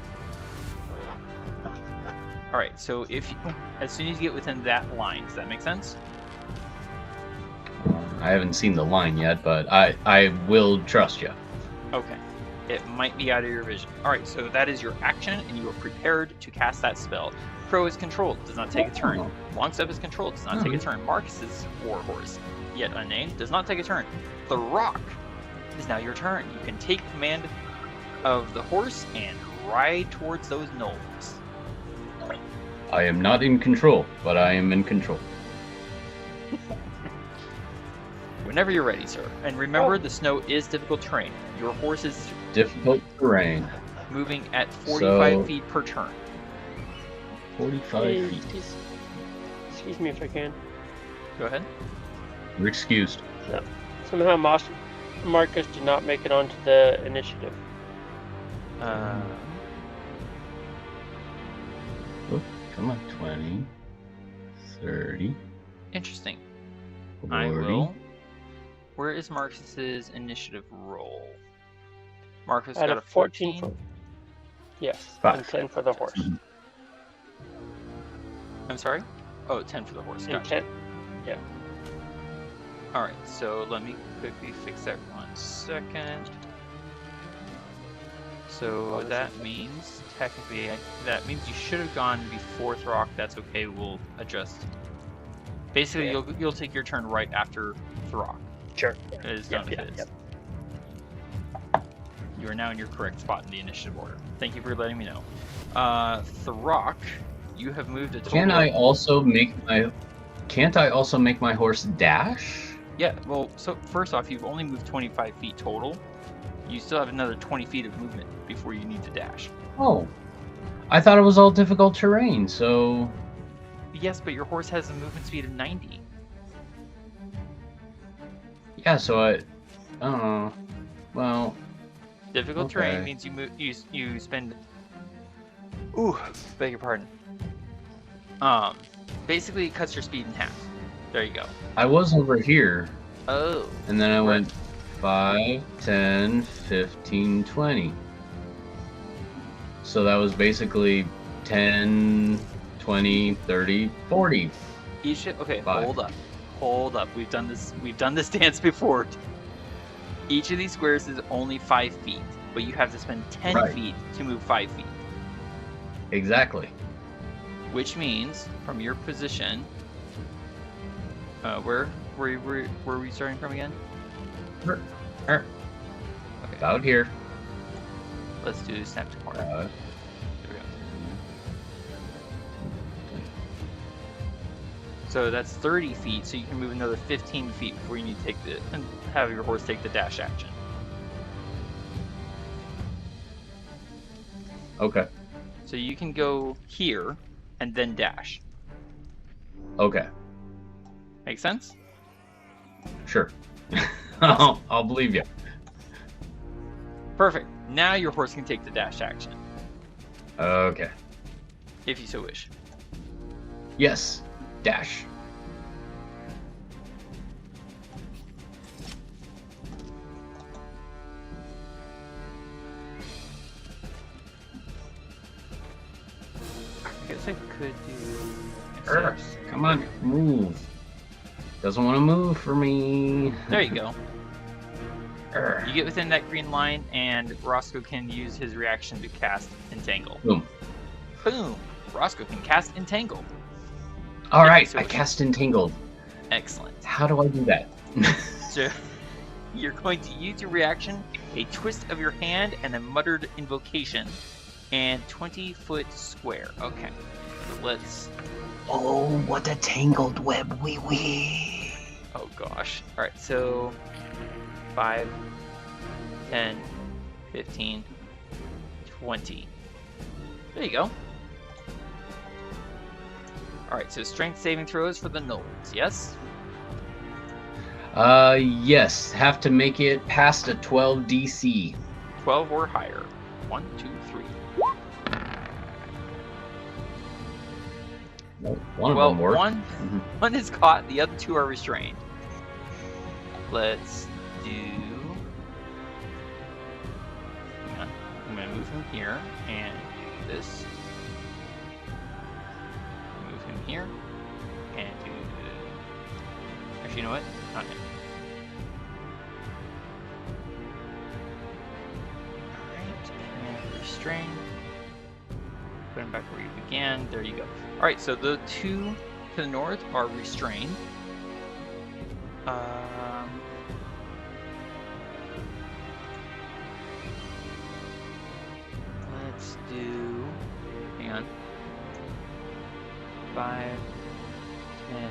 Alright, so as soon as you get within that line, does that make sense? I haven't seen the line yet, but I will trust you. Okay. It might be out of your vision. Alright, so that is your action, and you are prepared to cast that spell. Crow is controlled, does not take a turn. Longstep is controlled, does not take a turn. Marcus's warhorse, yet unnamed, does not take a turn. The Rock is now your turn. You can take command of the horse and ride towards those gnolls. I am not in control, but I am in control. Whenever you're ready, sir. And remember, the snow is difficult terrain. Your horse is Difficult terrain. moving at 45 feet per turn. 45 feet. Excuse me if I can. Go ahead. You're excused. No. Somehow Marcus did not make it onto the initiative. Oh, come on, 20, 30, Interesting. 40. I will. Where is Marcus's initiative roll? Marcus Out got a of 14 14. Yes, 5. and 10 for the horse. I'm sorry? Oh, 10 for the horse. And Gotcha. 10. Yeah. Alright, so let me quickly fix that 1 second. So that means, technically, that means you should have gone before Throck. That's okay, we'll adjust. Basically, Yeah. you'll take your turn right after Throck Sure. is done with his. You are now in your correct spot in the initiative order. Thank you for letting me know. Throck, you have moved a total. Can't I also make my horse dash? Yeah, well, so first off, you've only moved 25 feet total. You still have another 20 feet of movement before you need to dash. Oh. I thought it was all difficult terrain, so... Yes, but your horse has a movement speed of 90. Yeah, so well... Difficult Okay. terrain means you spend... Ooh, beg your pardon. Basically it cuts your speed in half. There you go. I was over here, Oh. and then I went 5, 10, 15, 20. So that was basically 10, 20, 30, 40. Okay, 5. Hold up. We've done this dance before. Each of these squares is only 5 feet, but you have to spend 10 Right. feet to move 5 feet. Exactly. Which means, from your position, where were we starting from again? Er, Okay, About here. let's do snap to corner. There we go. So that's 30 feet, so you can move another 15 feet before you need to have your horse take the dash action. Okay. So you can go here and then dash. Okay. Make sense? Sure. I'll believe you. Perfect. Now your horse can take the dash action, Okay. if you so wish. Yes. Dash. I guess I could do... 6. Come on, move. Doesn't want to move for me. There you go. You get within that green line, and Roscoe can use his reaction to cast Entangle. Boom. Boom! Roscoe can cast Entangle. All right, so I cast Entangled. Excellent. How do I do that? So you're going to use your reaction, a twist of your hand, and a muttered invocation, and 20-foot square. Okay, so let's... Oh, what a tangled web, wee wee. Oh gosh. Alright, so 5, 10, 15, 20. There you go. Alright, so strength saving throws for the gnolls, yes? Yes. Have to make it past a 12 DC. 12 or higher. 1, 2, 3. Well, one of Well, them worked. one is caught, the other 2 are restrained. Let's do... Hang on. I'm going to move him here and do this. Move him here and do... Actually, you know what? Not him. Alright, and restrain. Put him back where you began. There you go. Alright, so the 2 to the north are restrained. Let's do... Hang on. 5, 10,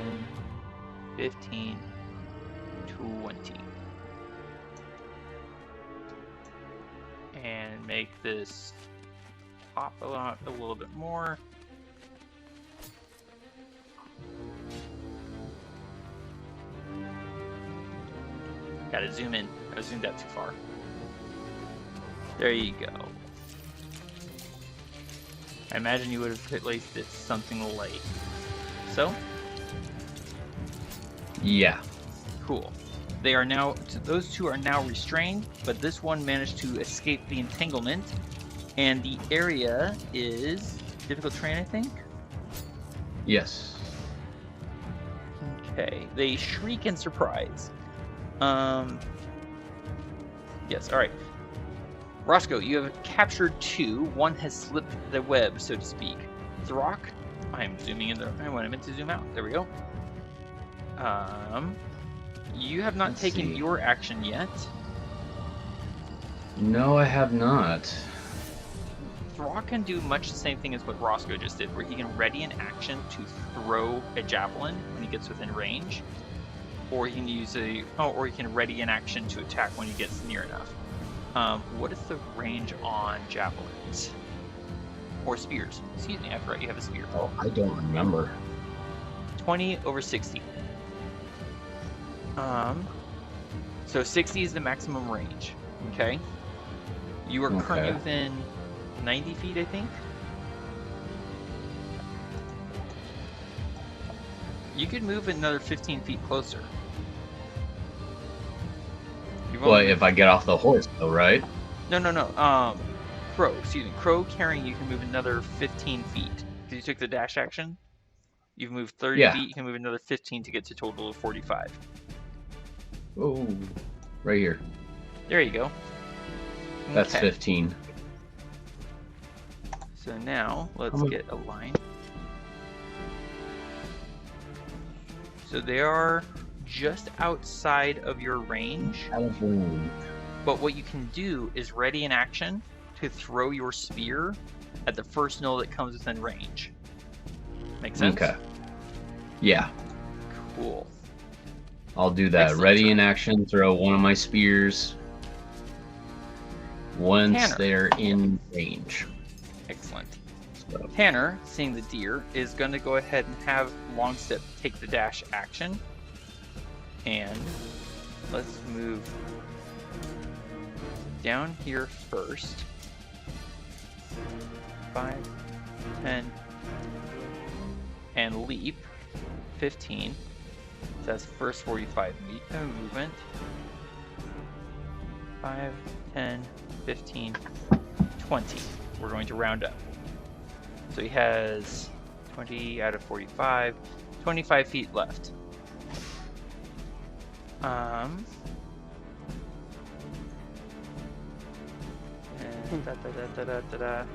15, 20. And make this pop a little bit more. Gotta zoom in. I zoomed out too far. There you go. I imagine you would have placed it something like so. Yeah. Cool. They are now, those 2 are now restrained, but this one managed to escape the entanglement, and the area is difficult terrain, I think. Yes. Okay. They shriek in surprise. Yes. All right. Roscoe, you have captured 2. One has slipped the web, so to speak. Throck, I'm zooming in there. I meant to zoom out. There we go. You have not Let's taken see. your action yet. No, I have not. Throck can do much the same thing as what Roscoe just did, where he can ready an action to throw a javelin when he gets within range, or he can use or he can ready an action to attack when he gets near enough. What is the range on javelins? Or spears? Excuse me, I forgot you have a spear. Oh, I don't remember. 20 over 60. So 60 is the maximum range. Okay. You are currently Okay. within 90 feet, I think. You could move another 15 feet closer. You've Well, only- if I get off the horse, though, right? No. Crow, excuse me. Crow carrying you can move another 15 feet. Because you took the dash action. You've moved 30 Yeah. feet, you can move another 15 to get to a total of 45. Oh, right here. There you go. That's Okay. 15. So now, let's How mu- get a line. So they are just outside of your range, but what you can do is ready an action to throw your spear at the first gnoll that comes within range. Make sense? Okay. Yeah, Cool. I'll do that. Excellent. Ready in action, throw one of my spears once Tanner. they're in range. Excellent. So, Tanner, seeing the deer, is going to go ahead and have Longstep take the dash action. And let's move down here first. 5, 10, and leap. 15. So that's the first 45 movement. 5, 10, 15, 20. We're going to round up. So he has 20 out of 45. 25 feet left. And da.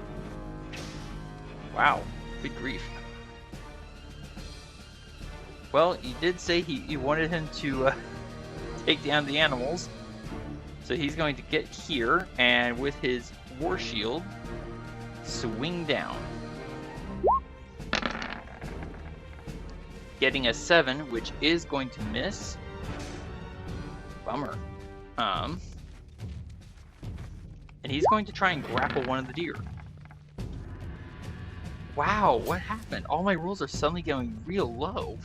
Wow, big grief. Well, you did say you wanted him to take down the animals. So he's going to get here and with his war shield, swing down. Getting a 7, which is going to miss. Bummer. And he's going to try and grapple one of the deer. Wow, what happened? All my rolls are suddenly going real low.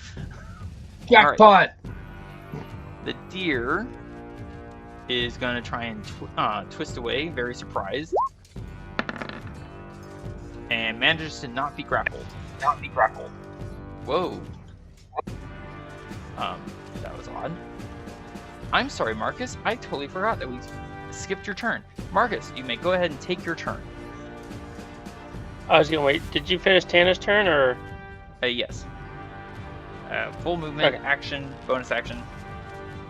Jackpot! Right. The deer is going to try and twist away, very surprised. And manages to not be grappled. Whoa. That was odd. I'm sorry, Marcus. I totally forgot that we skipped your turn. Marcus, you may go ahead and take your turn. I was gonna wait. Did you finish Tana's turn, or? Yes. Full movement, Okay. action, bonus action.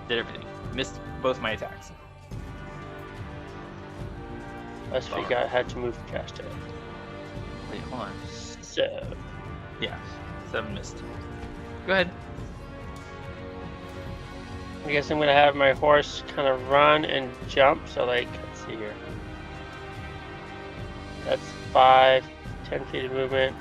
Did everything. Missed both my attacks. Let's figure out how to move past it. Wait, hold on. So, Yeah, 7 missed. Go ahead. I guess I'm gonna have my horse kind of run and jump. So, like, let's see here. That's 5, 10 feet of movement.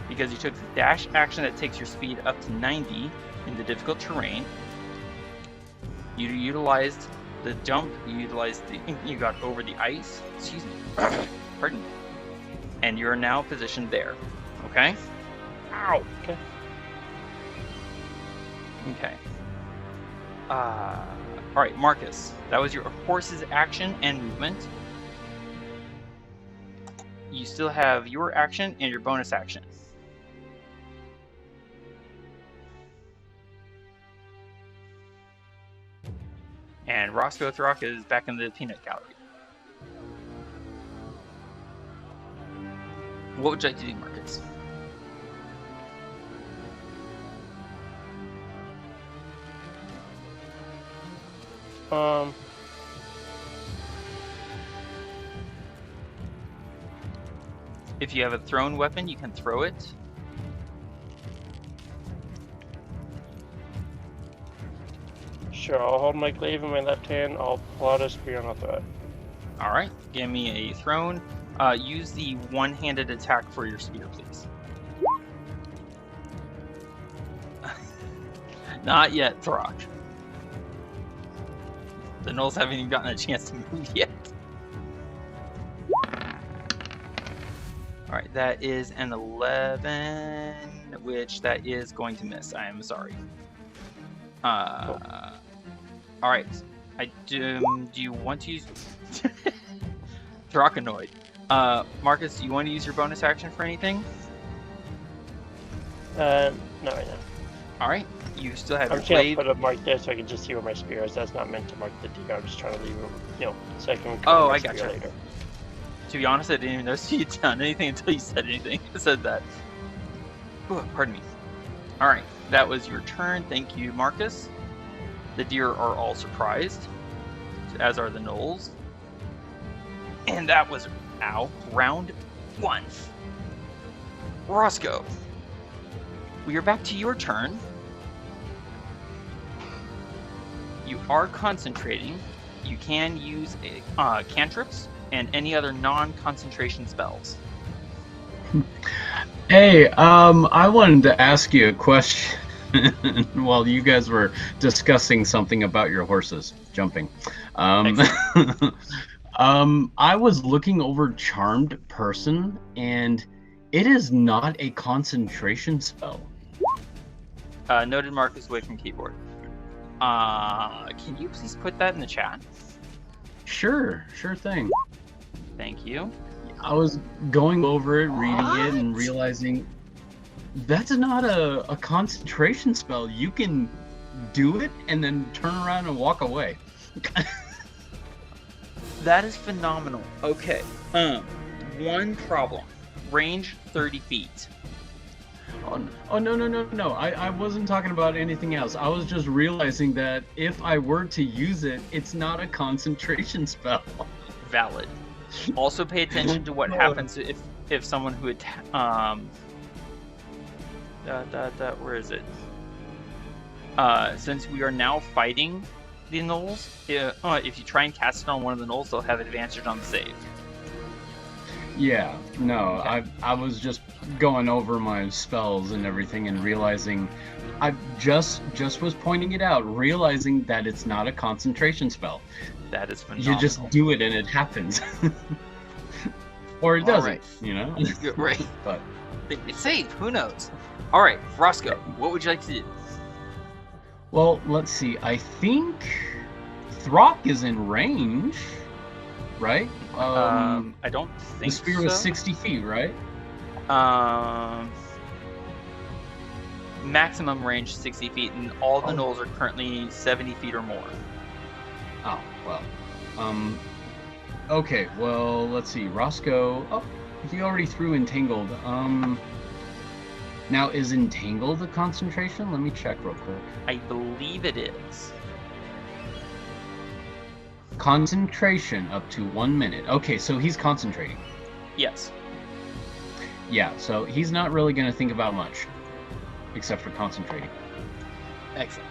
Because you took the dash action that takes your speed up to 90 in the difficult terrain. You utilized the jump, you got over the ice, excuse me, pardon me. And you're now positioned there, okay? Ow! Okay. Okay. Alright, Marcus, that was your horse's action and movement. You still have your action and your bonus action. And Roscoe Throck is back in the peanut gallery. What would you like to do, Marcus? If you have a thrown weapon, you can throw it. Sure, I'll hold my glaive in my left hand. I'll pull out a spear and I'll throw it. Alright, give me a thrown. Use the one-handed attack for your spear, please. Not yet, Throck. The gnolls haven't even gotten a chance to move yet. Alright, that is an 11, which that is going to miss. I am sorry. Alright. Do you want to use... Throckanoid. Marcus, do you want to use your bonus action for anything? Not right now. Alright. You still have I'm your just gonna blade. put a mark there so I can just see where my spear is. That's not meant to mark the deer. I'm just trying to leave it, so I can. Oh, my I spear gotcha. Later. To be honest, I didn't even notice you'd done anything until you said anything. Said that. Ooh, pardon me. Alright, that was your turn. Thank you, Marcus. The deer are all surprised, as are the gnolls. And that was, round 1. Roscoe, we are back to your turn. You are concentrating. You can use cantrips and any other non-concentration spells. Hey, I wanted to ask you a question while you guys were discussing something about your horses jumping. I was looking over Charmed Person, and it is not a concentration spell. Noted Marcus away from keyboard. Can you please put that in the chat? Sure thing. Thank you. I was going over it, reading it, and realizing that's not a concentration spell. You can do it and then turn around and walk away. That is phenomenal. Okay. One problem. Range 30 feet. Oh no. I wasn't talking about anything else. I was just realizing that if I were to use it, it's not a concentration spell. Valid. Also pay attention to what happens if someone who where is it? Since we are now fighting the gnolls, if you try and cast it on one of the gnolls, they'll have advantage on the save. Yeah, no, Okay. I was just going over my spells and everything and realizing I just was pointing it out, realizing that it's not a concentration spell. That is phenomenal. You just do it and it happens. Or it All doesn't, right. you know? Right. But It's safe. Who knows? All right, Roscoe, what would you like to do? well, let's see. I think Throck is in range, right? I don't The think spear so. was 60 feet, right? Maximum range 60 feet, and all the gnolls are currently 70 feet or more. Oh, well. Okay, well, let's see. Roscoe. Oh, he already threw Entangled. Now, is Entangled a concentration? Let me check real quick. I believe it is. Concentration up to 1 minute. Okay, so he's concentrating. Yes. Yeah, so he's not really going to think about much. Except for concentrating. Excellent.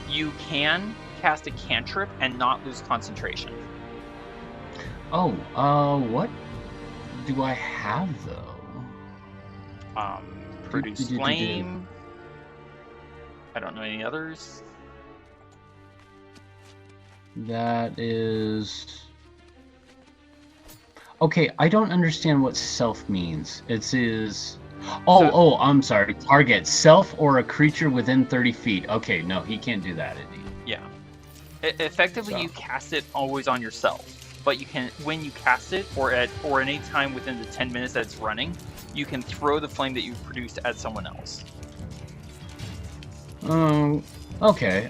You can cast a cantrip and not lose concentration. Oh, what do I have, though? Produce flame. I don't know any others. That is... Okay, I don't understand what self means. It is... Oh, I'm sorry. Target. Self or a creature within 30 feet. Okay, no, he can't do that, indeed. Yeah. Effectively, So. you cast it always on yourself. But you can, when you cast it, or any time within the 10 minutes that it's running, you can throw the flame that you've produced at someone else. Okay.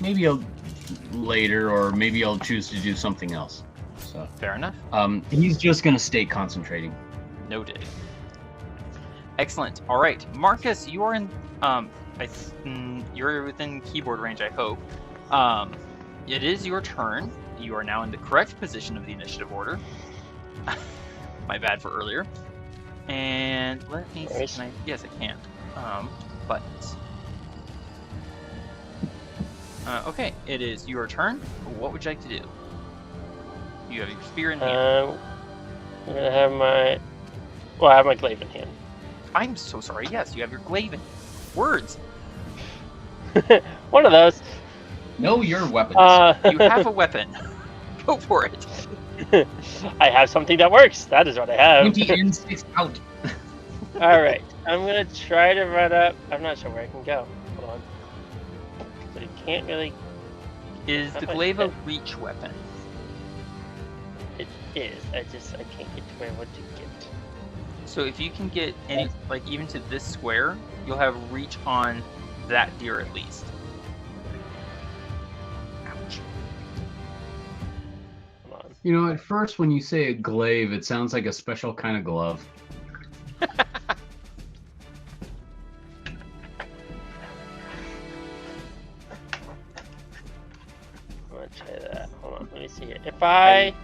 Maybe I'll later, or maybe I'll choose to do something else. So. Fair enough. He's just gonna stay concentrating. Noted. Excellent. All right, Marcus, you are in. You're within keyboard range, I hope. It is your turn. You are now in the correct position of the initiative order. My bad for earlier. And let me see. Can I, yes, I can. Buttons. Okay, it is your turn. What would you like to do? You have your spear in hand. I'm gonna have my. Well, I have my glaive in hand. I'm so sorry. Yes, you have your glaive in words. One of those. Know your weapons. You have a weapon. Go for it. I have something that works. That is what I have. 20 in, 6 out. All right, I'm gonna try to run up. I'm not sure where I can go. Hold on. So you can't really. Is the glaive a reach weapon? It is. I can't get to where I want to get. So if you can get any, like even to this square, you'll have reach on that deer at least. Ouch. Hold on. You know, at first when you say a glaive, it sounds like a special kind of glove. I'm gonna try that. Hold on. Let me see here. If I.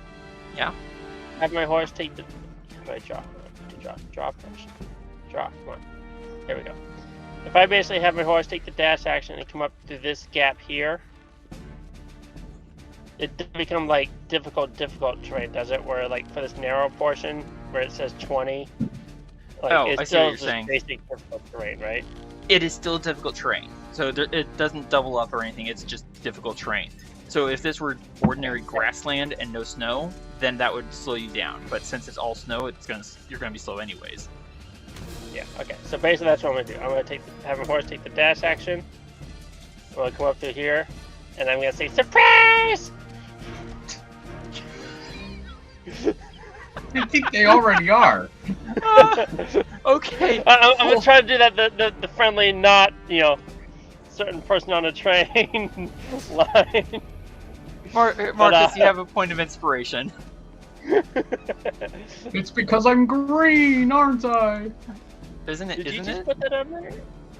Yeah. Have my horse take the. How do I drop? Drop first. Drop. Come on. There we go. If I basically have my horse take the dash action and come up to this gap here, it doesn't become like difficult terrain, does it? Where like for this narrow portion where it says 20, like Oh, it's I see still what you're just saying. basic difficult terrain, right? It is still difficult terrain, so it doesn't double up or anything. It's just difficult terrain. So if this were ordinary grassland and no snow, then that would slow you down. But since it's all snow, you're gonna be slow anyways. Yeah. Okay. So basically, that's what I'm gonna do. I'm gonna have my horse take the dash action. I'm gonna come up through here, and I'm gonna say surprise. I think they already are. Okay. I'm gonna try to do that the friendly, not certain person on a train line. Marcus, you have a point of inspiration. It's because I'm green, aren't I? Isn't it? Did you Isn't just it? put that on there?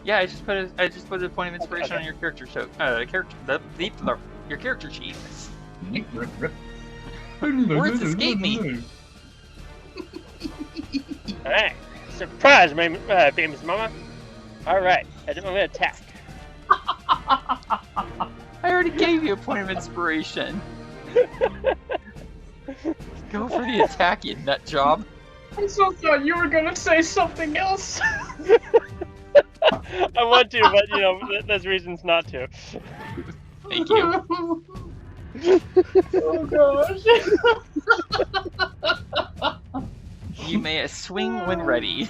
Yeah, I just put a point of inspiration on your character show. Your character sheet. Words escape me. Alright. Surprise, famous mama. Alright, I'm gonna attack. I already gave you a point of inspiration. Go for the attack, you nut job. I so thought you were gonna say something else. I want to, but you know, there's reasons not to. Thank you. Oh gosh. You may swing when ready.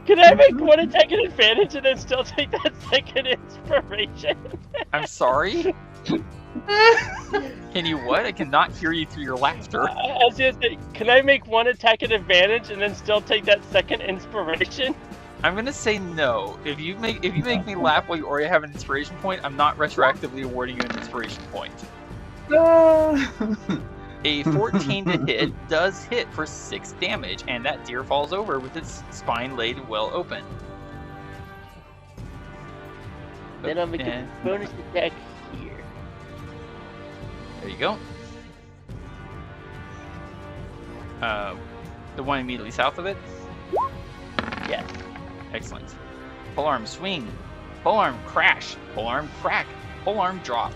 Can I make one attack at advantage and then still take that second inspiration? I'm sorry? Can you what? I cannot hear you through your laughter. I was gonna say, can I make one attack at advantage and then still take that second inspiration? I'm gonna say no. If you make me laugh while you already have an inspiration point, I'm not retroactively awarding you an inspiration point. A 14 to hit does hit for 6 damage, and that deer falls over with its spine laid well open. Then I'll make a bonus attack here. There you go. The one immediately south of it? Yes. Excellent. Polearm swing. Polearm crash. Polearm crack. Polearm drop.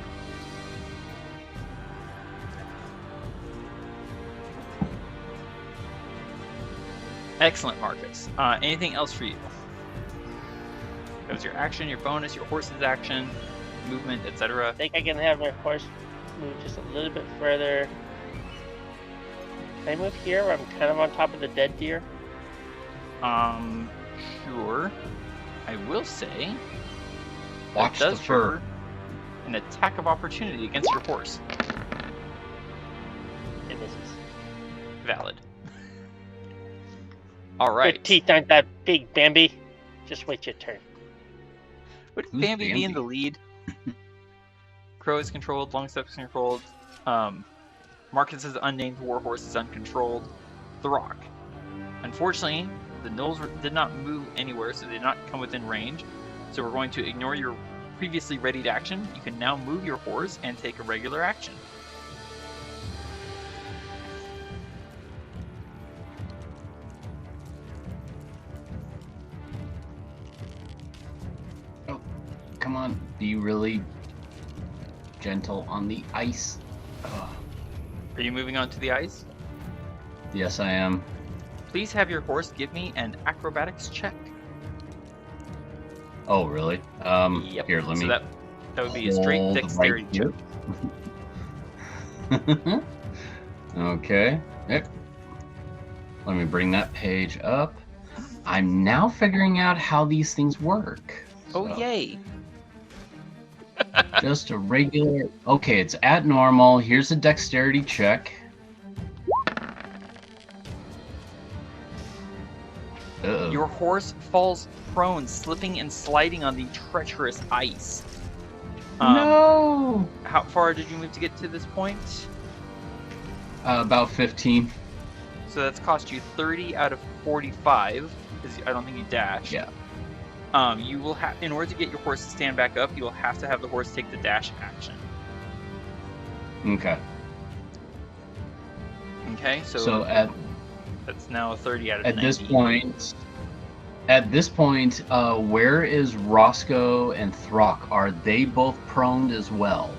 Excellent, Marcus. Anything else for you? That was your action, your bonus, your horse's action, movement, etc. I think I can have my horse move just a little bit further. Can I move here where I'm kind of on top of the dead deer? Sure. I will say Watch that the does fur. trigger an attack of opportunity against your horse. It misses. Valid. All right. Your teeth aren't that big, Bambi. Just wait your turn. Would Who's Bambi be in Bambi? the lead? Crow is controlled, Longstep is controlled, Marcus's unnamed warhorse is uncontrolled, the Rock. Unfortunately, the gnolls did not move anywhere, so they did not come within range. So we're going to ignore your previously readied action. You can now move your horse and take a regular action. Come on, be really gentle on the ice. Ugh. Are you moving on to the ice? Yes, I am. Please have your horse give me an acrobatics check. Oh, really? Yep. Here, let me. So that would be a straight hold dexterity right check. here. Okay. Yep. Let me bring that page up. I'm now figuring out how these things work. Oh, So, yay! Just a regular. Okay, it's at normal. Here's a dexterity check. Uh-oh. Your horse falls prone, slipping and sliding on the treacherous ice. No! How far did you move to get to this point? About 15. So that's cost you 30 out of 45, because I don't think you dashed. Yeah. You will have, in order to get your horse to stand back up, you will have to have the horse take the dash action. Okay. Okay, So that's now a 30 out of at 90. this point, where is Roscoe and Throck? Are they both prone as well?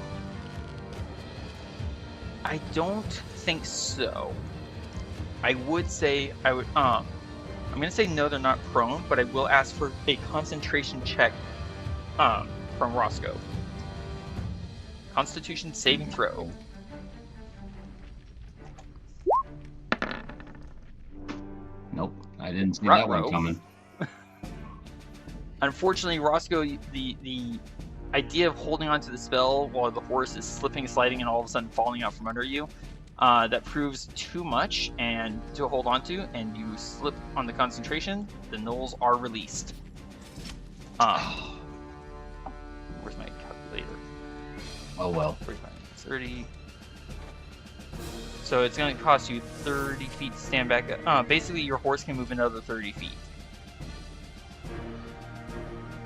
I don't think so. I would say I'm gonna say no, they're not prone, but I will ask for a concentration check from Roscoe. Constitution saving throw. Nope, I didn't see that one Ruh-roh. coming. Unfortunately, Roscoe, the idea of holding onto the spell while the horse is slipping, sliding, and all of a sudden falling out from under you, that proves too much and to hold onto, and you slip on the concentration. The gnolls are released. Where's my calculator? Oh well. Where's my 30? So it's going to cost you 30 feet to stand back up. Basically, your horse can move another 30 feet.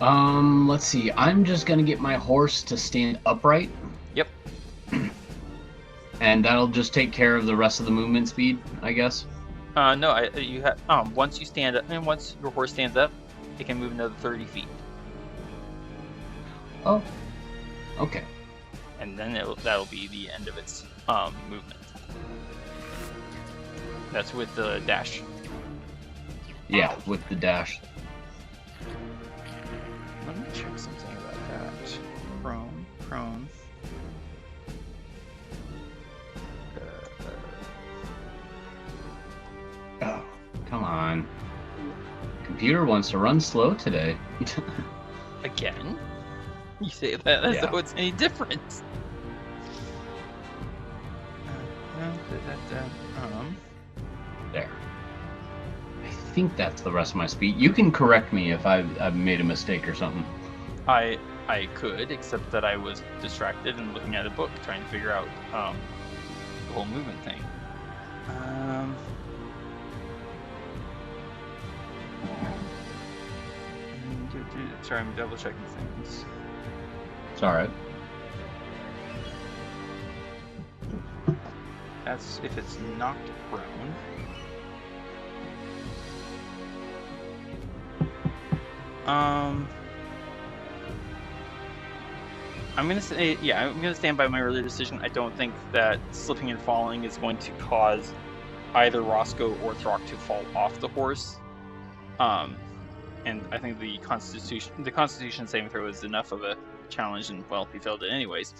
Let's see. I'm just gonna get my horse to stand upright. Yep. And that'll just take care of the rest of the movement speed, I guess. No, you have once you stand up, and once your horse stands up, it can move another 30 feet. Oh. Okay. And then that'll be the end of its movement. That's with the dash. Yeah, with the dash. Let me check something about that. Prone. Oh, come on. Computer wants to run slow today. Again? You say that as Yeah. though it's any different. There. I think that's the rest of my speed. You can correct me if I've made a mistake or something. I could, except that I was distracted and looking at a book trying to figure out the whole movement thing. Sorry, I'm double checking things. It's alright. That's if it's knocked prone. I'm gonna say, yeah, I'm gonna stand by my earlier decision. I don't think that slipping and falling is going to cause either Roscoe or Throck to fall off the horse. And I think the Constitution saving throw is enough of a challenge, and well, he failed it anyways.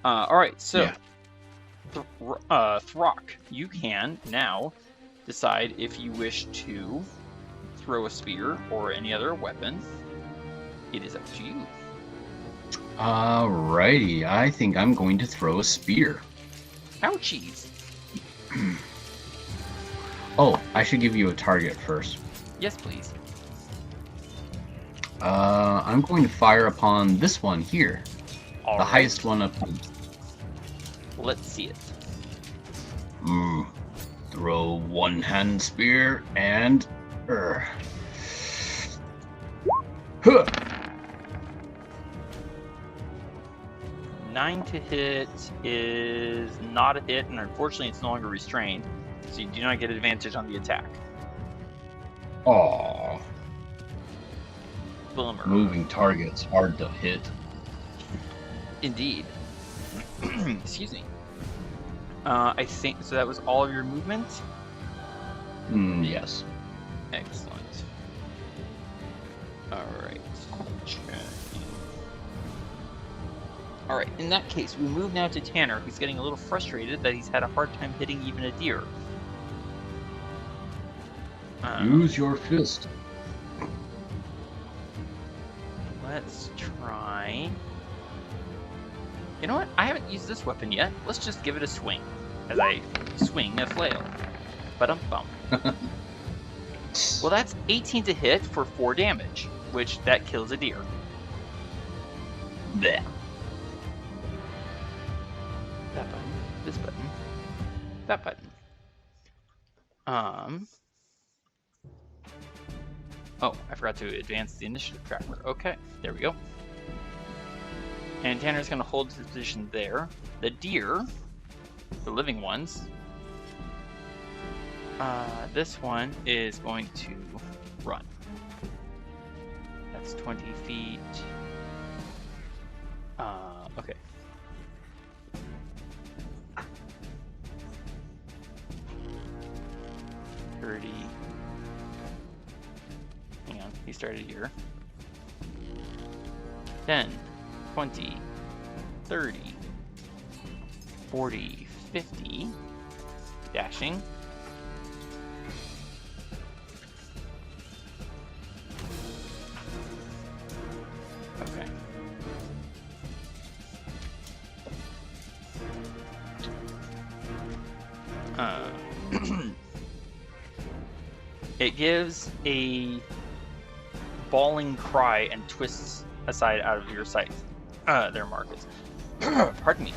All right, so Yeah. Throck, you can now decide if you wish to throw a spear or any other weapon. It is up to you. Alrighty, I think I'm going to throw a spear. Ouchies. Oh, I should give you a target first. Yes, please. I'm going to fire upon this one here. All the right. highest one up. Let's see it. Throw one-hand spear and... Huh. 9 to hit is not a hit, and unfortunately it's no longer restrained, so you do not get advantage on the attack. Aw. Boomer. Moving targets hard to hit. Indeed. Excuse me. I think, so that was all of your movement? Yes. Excellent. Alright. Alright, in that case, we move now to Tanner, who's getting a little frustrated that he's had a hard time hitting even a deer. Use your fist. Let's try... You know what? I haven't used this weapon yet. Let's just give it a swing. As I swing a flail. Ba-dum-bum. Well, that's 18 to hit for 4 damage, which that kills a deer. Blech. That button. This button. That button. Oh, I forgot to advance the initiative tracker. Okay, there we go. And Tanner's going to hold his position there. The deer, the living ones, this one is going to run. That's 20 feet. Okay. Hang on, he started here. 10, 20, 30, 40, 50. Dashing. Okay. It gives a bawling cry and twists aside out of your sight. There, Marcus. Pardon me.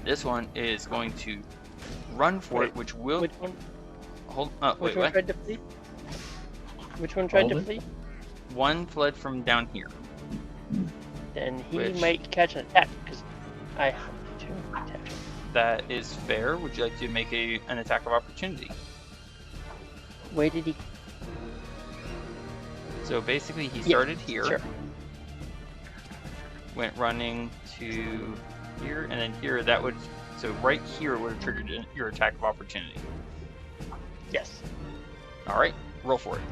This one is going to run for Wait, it, which will... Which one? Hold... Which wait, one what? tried to flee? Which one tried Hold to it. flee? One fled from down here. Then he Which- might catch an attack because I have to attack him. That is fair. Would you like to make an attack of opportunity? Where did he? So basically, he Yeah, started here, Sure. went running to here, and then here. That would... So right here would have triggered your attack of opportunity. Yes. All right, roll for it.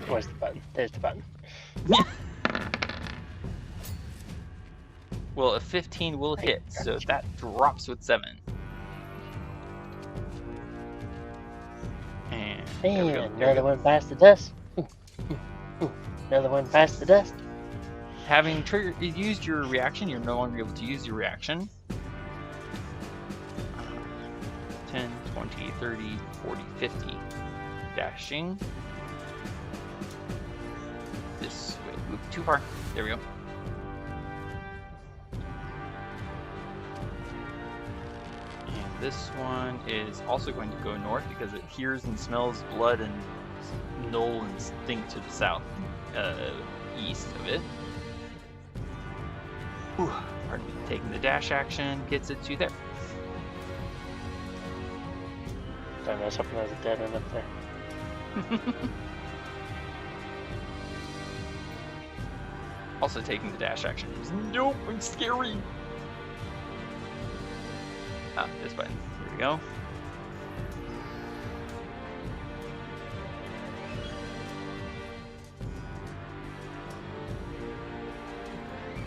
Where's the button? There's the button. Well, a 15 will hit, so that drops with 7. And there we go. And There we another go. one past the dust. Another one past the dust. Having used your reaction, you're no longer able to use your reaction. 10, 20, 30, 40, 50. Dashing. This way. Oop, too far. There we go. And this one is also going to go north because it hears and smells blood and gnoll and stink to the south, east of it. Whew, pardon me. Taking the dash action gets it to there. Don't know, something has a dead end up there. Also taking the dash action. Nope, I'm scary. Ah, this button. Here we go.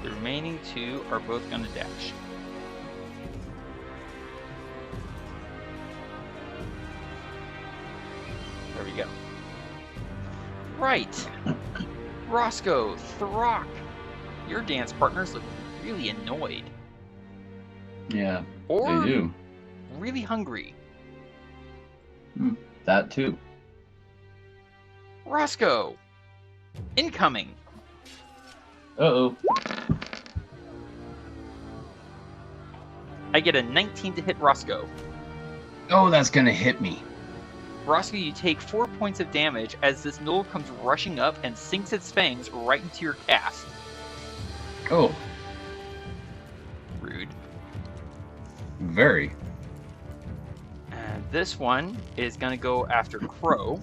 The remaining two are both gonna dash. There we go. Right. Roscoe, Throck, your dance partners look really annoyed. Yeah, Or they do. really hungry. That too. Roscoe, incoming. Uh-oh. I get a 19 to hit Roscoe. Oh, that's gonna hit me. Roscoe, you take 4 points of damage as this gnoll comes rushing up and sinks its fangs right into your cast. Oh, Rude. very. And this one is gonna go after Crow.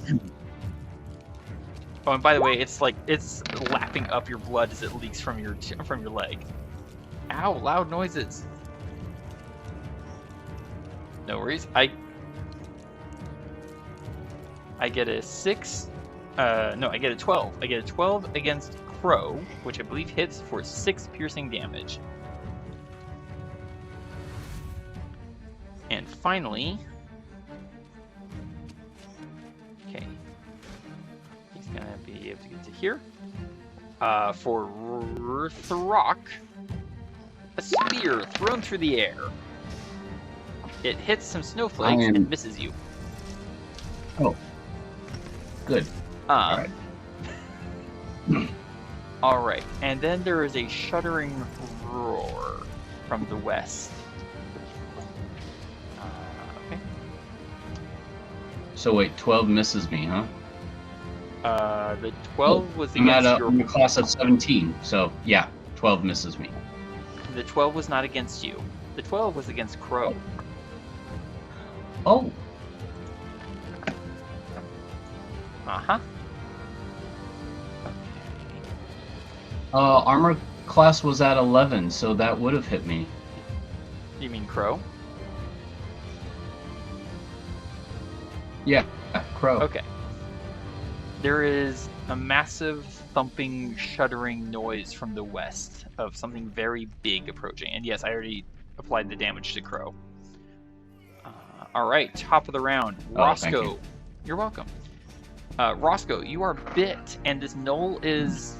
Oh, and by the way, it's lapping up your blood as it leaks from your leg. Ow! Loud noises. No worries. I get a 6. No, I get a 12. I get a 12 against Crow, which I believe hits for 6 piercing damage. And finally, okay, he's gonna be able to get to here. For Throck, a spear thrown through the air. It hits some snowflakes and misses you. Oh, good. All right. All right, and then there is a shuddering roar from the west. Okay. So wait, 12 misses me, huh? The 12 was I'm at against your. I'm a class of 17, so yeah, 12 misses me. The 12 was not against you. The 12 was against Crow. Oh, Uh-huh. armor class was at 11, so that would have hit me. You mean Crow? Yeah, Crow. Okay. There is a massive thumping, shuddering noise from the west of something very big approaching. And yes, I already applied the damage to Crow. All right, top of the round. Oh, thank Roscoe. you. You're welcome. Roscoe, you are bit, and this gnoll is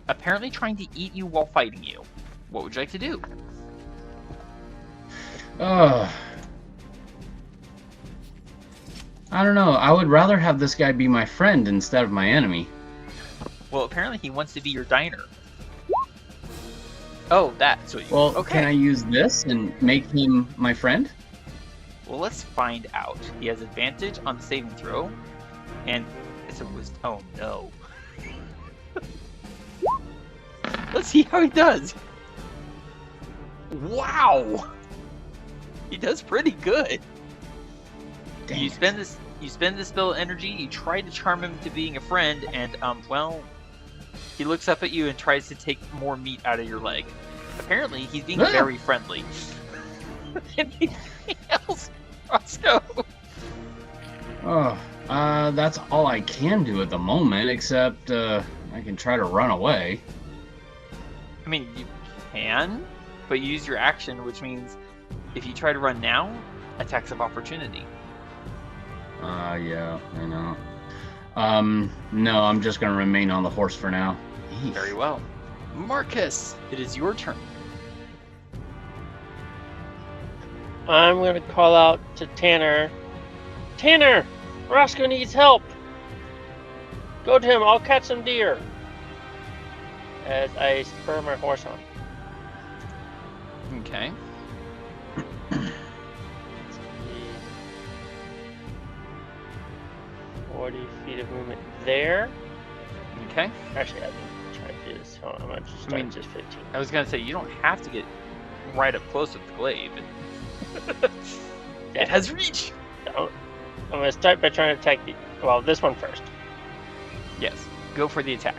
apparently trying to eat you while fighting you. What would you like to do? I don't know. I would rather have this guy be my friend instead of my enemy. Well, apparently he wants to be your diner. Oh, that's what you... Well, okay. can I use this and make him my friend? Well, let's find out. He has advantage on the saving throw, and it's a wisdom. Oh no. Let's see how he does. Wow. He does pretty good. Dang You it. spend this spell energy. You try to charm him to being a friend, and well, he looks up at you and tries to take more meat out of your leg. Apparently, he's being Ah. very friendly. Anything else, Roscoe? Oh, that's all I can do at the moment, except I can try to run away. I mean, you can, but you use your action, which means if you try to run now, attacks of opportunity. Yeah, I know. No, I'm just gonna remain on the horse for now. Eef. Very well. Marcus, it is your turn. I'm going to call out to Tanner. Tanner! Roscoe needs help! Go to him, I'll catch some deer. As I spur my horse on. Okay. 40 feet of movement there. Okay. Actually, I've been trying to do this. Hold on, I'm going to start at just 15. I was gonna say you don't have to get right up close with the glaive. It has reach. I'm going to start by trying to attack this one first. Yes. Go for the attack.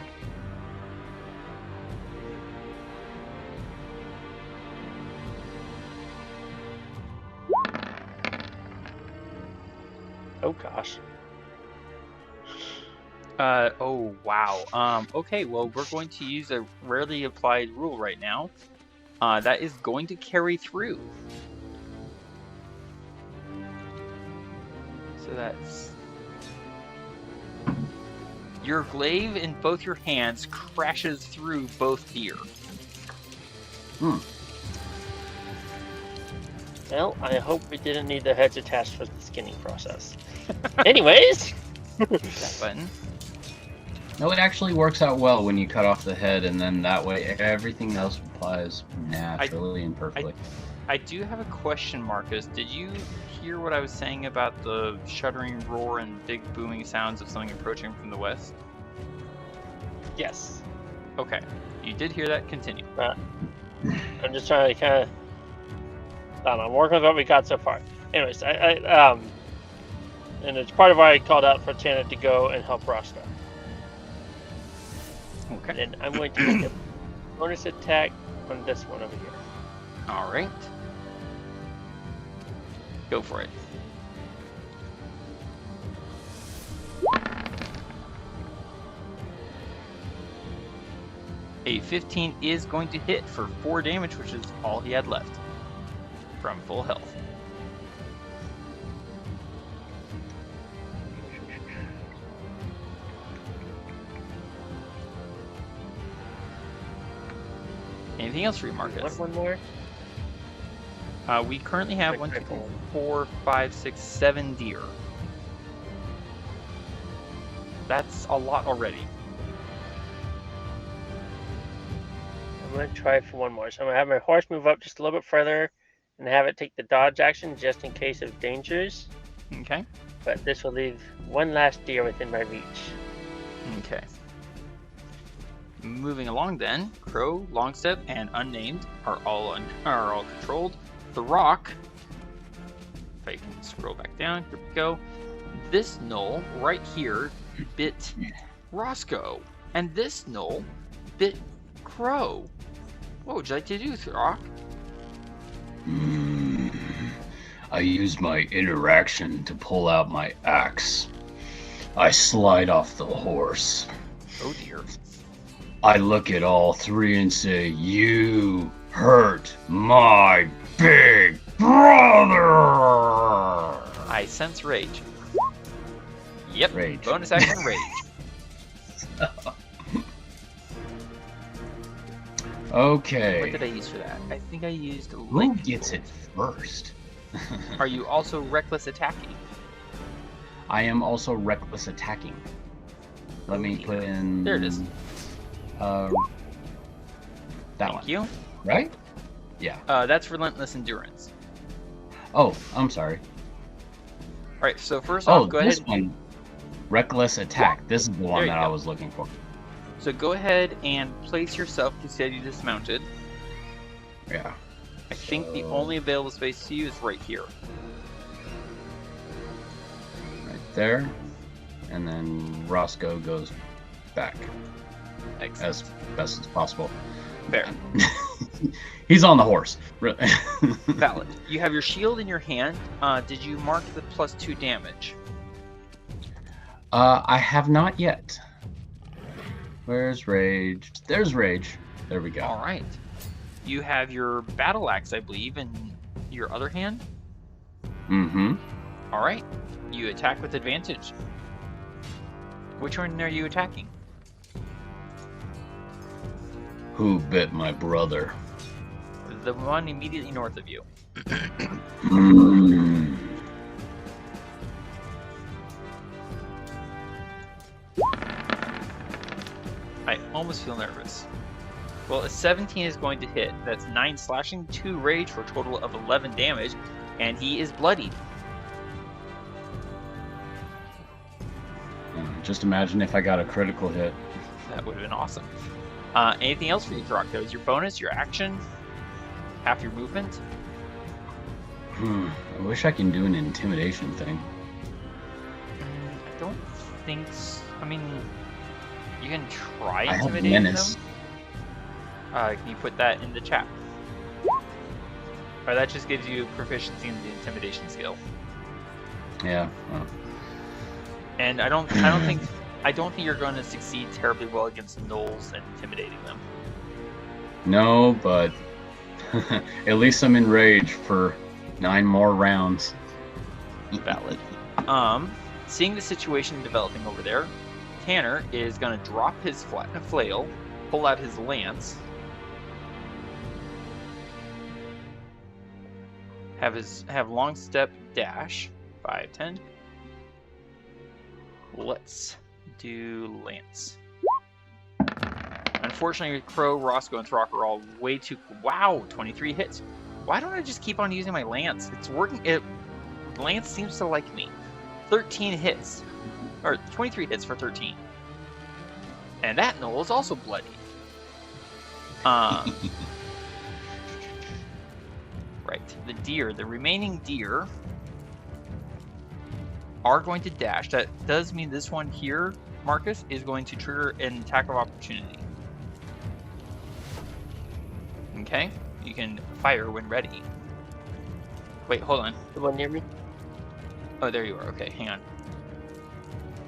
Oh gosh. Oh wow. Okay, well, we're going to use a rarely applied rule right now. That is going to carry through. So that's... Your glaive in both your hands crashes through both deer. Well, I hope we didn't need the heads attached for the skinning process. Anyways! That button. No, it actually works out well when you cut off the head, and then that way everything else applies naturally and perfectly. I do have a question, Marcus. Did you hear what I was saying about the shuddering roar and big booming sounds of something approaching from the west? Yes. Okay. You did hear that. Continue. I'm just trying to kind of... I don't know, I'm working with what we got so far. Anyways, and it's part of why I called out for Tanner to go and help Roscoe. Okay. And I'm going to make a bonus attack on this one over here. All right. Go for it. A 15 is going to hit for 4 damage, which is all he had left from full health. Anything else for you, Marcus? One more? We currently have 1, 2, 3, 4, 5, 6, 7 deer. That's a lot already. I'm going to try for one more. So I'm going to have my horse move up just a little bit further and have it take the dodge action just in case of dangers. Okay. But this will leave one last deer within my reach. Okay. Moving along then, Crow, Longstep, and Unnamed are all controlled. The Rock, if I can scroll back down, here we go. This knoll right here bit Roscoe, and this knoll bit Crow. What would you like to do, Rock? I use my interaction to pull out my axe. I slide off the horse. Oh dear. I look at all three and say, "You hurt my big brother!" I sense rage. Yep. Rage. Bonus action rage. Okay. What did I use for that? I think I used Who Link. gets it first? Are you also reckless attacking? I am also reckless attacking. Let me put in... There it is. That Thank one. you. right? Yeah. That's Relentless Endurance. Oh, I'm sorry. All right, so first off, go this ahead. one, Reckless Attack. This is the one There you that I go. was looking for. So go ahead and place yourself. You said you dismounted. Yeah. I think the only available space to you is right here. Right there. And then Roscoe goes back Excellent. as best as possible. Fair. He's on the horse. Valid. You have your shield in your hand. Did you mark the +2 damage? I have not yet. Where's Rage? There's Rage. There we go. All right. You have your battle axe, I believe, in your other hand. Mm-hmm. All right. You attack with advantage. Which one are you attacking? Who bit my brother? The one immediately north of you. Mm. I almost feel nervous. Well, a 17 is going to hit. That's 9 slashing, 2 rage for a total of 11 damage, and he is bloodied. Just imagine if I got a critical hit. That would have been awesome. Anything else for you, Karok? That was your bonus, your action, half your movement. I wish I can do an intimidation thing. I don't think so. I mean, you can try I have intimidating menace. them. Can you put that in the chat? Or that just gives you proficiency in the intimidation skill. Yeah. Well. And I don't think you're going to succeed terribly well against gnolls and intimidating them. No, but at least I'm in rage for 9 more rounds. Valid. Seeing the situation developing over there, Tanner is going to drop his flail, pull out his lance, have long step dash, 5, 10. Let's do lance. Unfortunately, Crow, Roscoe, and Throck are all way too... Wow, 23 hits. Why don't I just keep on using my lance? It's working. Lance seems to like me. 13 hits. Or 23 hits for 13. And that gnoll is also bloody. Right. The remaining deer are going to dash. That does mean this one here, Marcus, is going to trigger an attack of opportunity. Okay? You can fire when ready. Wait, hold on. The one near me? Oh, there you are. Okay, hang on.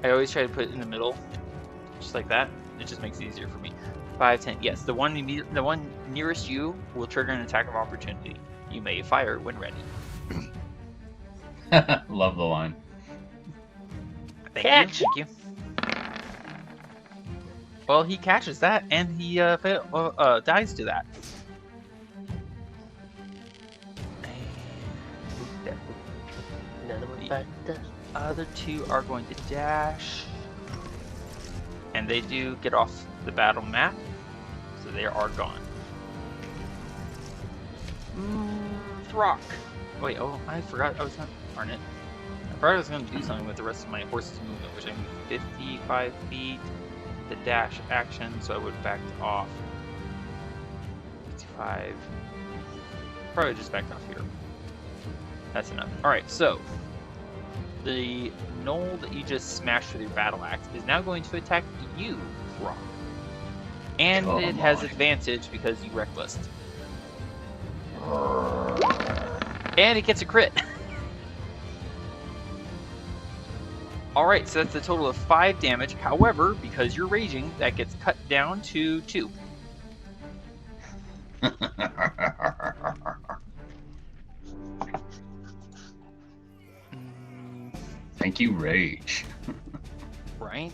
I always try to put it in the middle, just like that. It just makes it easier for me. 5, 10. Yes, the one nearest you will trigger an attack of opportunity. You may fire when ready. Love the line. Catch! Thank you. Well, he catches that, and he dies to that. Another one The back to other two are going to dash, and they do get off the battle map, so they are gone. Throck. Wait, oh, I forgot I was not. Darn it. I forgot I was going to do something with the rest of my horse's movement, which I moved 55 feet. The dash action, so I would have backed off. 55. Probably just backed off here. That's enough. Alright, so the gnoll that you just smashed with your battle axe is now going to attack you, Throck. And Come it has on. advantage because you reckless. And it gets a crit. Alright, so that's a total of 5 damage. However, because you're raging, that gets cut down to 2. Thank you, Rage. Right?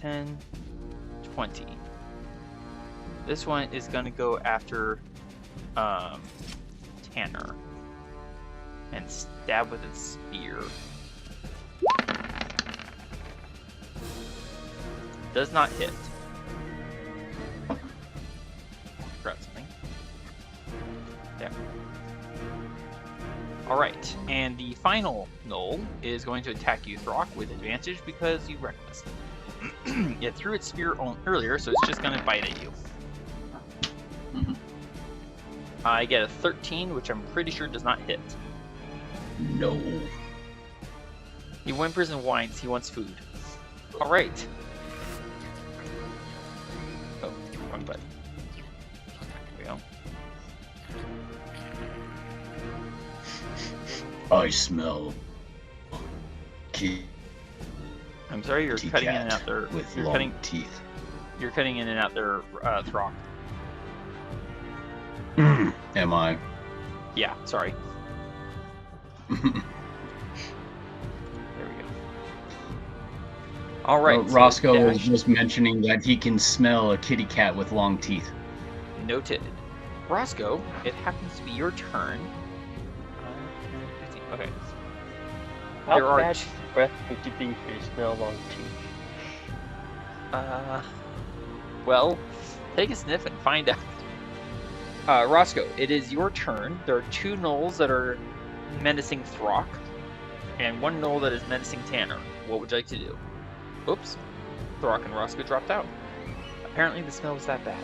10, 20. This one is going to go after Tanner and stab with its spear. does not hit. Forgot something. There. Alright, and the final gnoll is going to attack you, Throck, with advantage because you reckless. It threw its spear earlier, so it's just going to bite at you. I get a 13, which I'm pretty sure does not hit. No. He whimpers and whines. He wants food. All right. Oh, wrong button. There we go. I smell I'm sorry, you're cutting in and out there. With You're long cutting. teeth. You're cutting in and out there, Throck. Am I? Yeah, sorry. There we go. All right. Well, so Roscoe was dash. just mentioning that he can smell a kitty cat with long teeth. Noted. Roscoe, it happens to be your turn. Okay. How There are bad breath would you be if you smell long teeth? Well, take a sniff and find out. Roscoe, it is your turn. There are 2 gnolls that are menacing Throck, and 1 gnoll that is menacing Tanner. What would you like to do? Oops. Throck and Roscoe dropped out. Apparently the smell was that bad.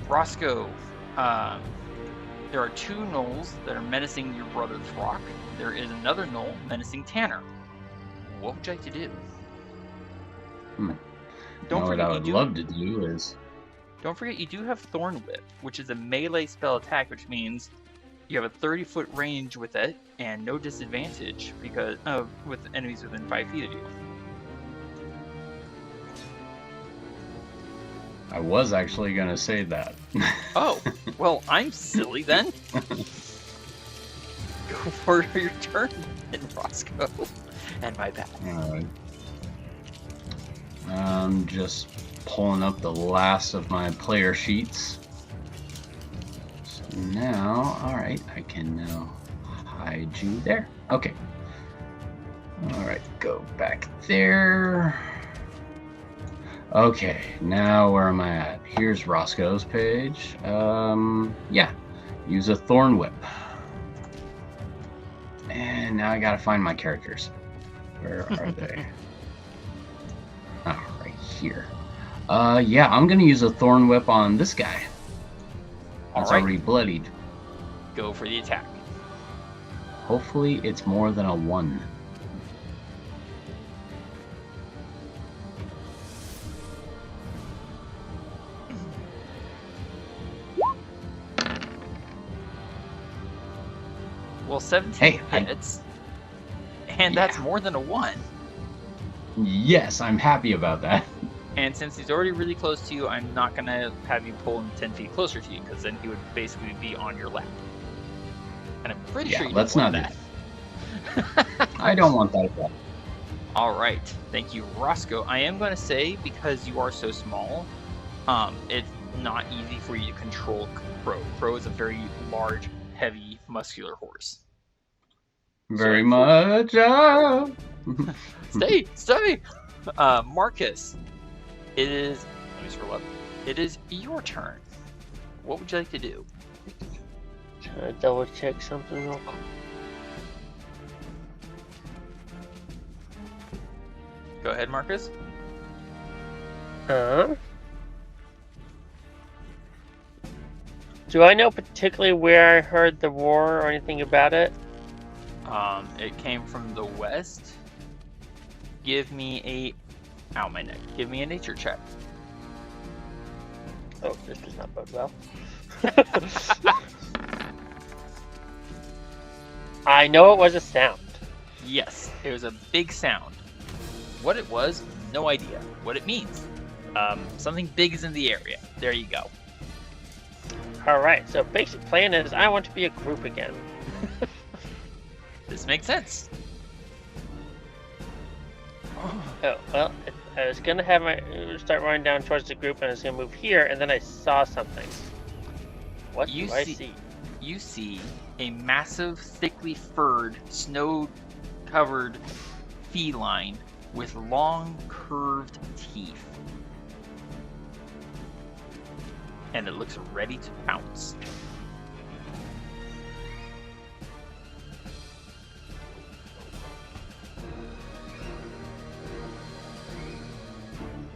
Roscoe, there are 2 gnolls that are menacing your brother Throck. There is another gnoll menacing Tanner. What would you like to do? Don't What forget I would love to do is... Don't forget you do have Thorn Whip, which is a melee spell attack, which means you have a 30-foot range with it and no disadvantage because with enemies within 5 feet of you. I was actually going to say that. Oh, well, I'm silly then. Go for your turn, then, Roscoe. And my bad. Alright. I'm just pulling up the last of my player sheets. So now, alright, I can now hide you there. Okay. Alright, go back there. Okay, now where am I at? Here's Roscoe's page. Yeah. Use a Thorn Whip. And now I gotta find my characters. Where are they? Oh, right here. Yeah, I'm gonna use a Thorn Whip on this guy. That's Alright. already bloodied. Go for the attack. Hopefully it's more than a 1. Well, 17 Hey, hits. And that's more than a 1. Yes, I'm happy about that. And since he's already really close to you, I'm not going to have you pull him 10 feet closer to you, because then he would basically be on your lap. And I'm pretty sure you let's don't not want do that. I don't want that at all. Alright, thank you, Roscoe. I am going to say, because you are so small, it's not easy for you to control Crow. Crow is a very large, heavy, muscular horse. Very much. Stay! Marcus, it is... Let me scroll up. It is your turn. What would you like to do? Trying to double check something real quick. Go ahead, Marcus. Do I know particularly where I heard the roar or anything about it? It came from the west. Give me a... Ow, my neck. Give me a nature check. Oh, this does not bode well. I know it was a sound. Yes, it was a big sound. What it was, no idea. What it means. Something big is in the area. There you go. Alright, so basic plan is I want to be a group again. This makes sense. Oh, well, I was gonna have my start running down towards the group and I was gonna move here and then I saw something. What do I see? You see a massive, thickly furred, snow-covered feline with long, curved teeth. And it looks ready to pounce.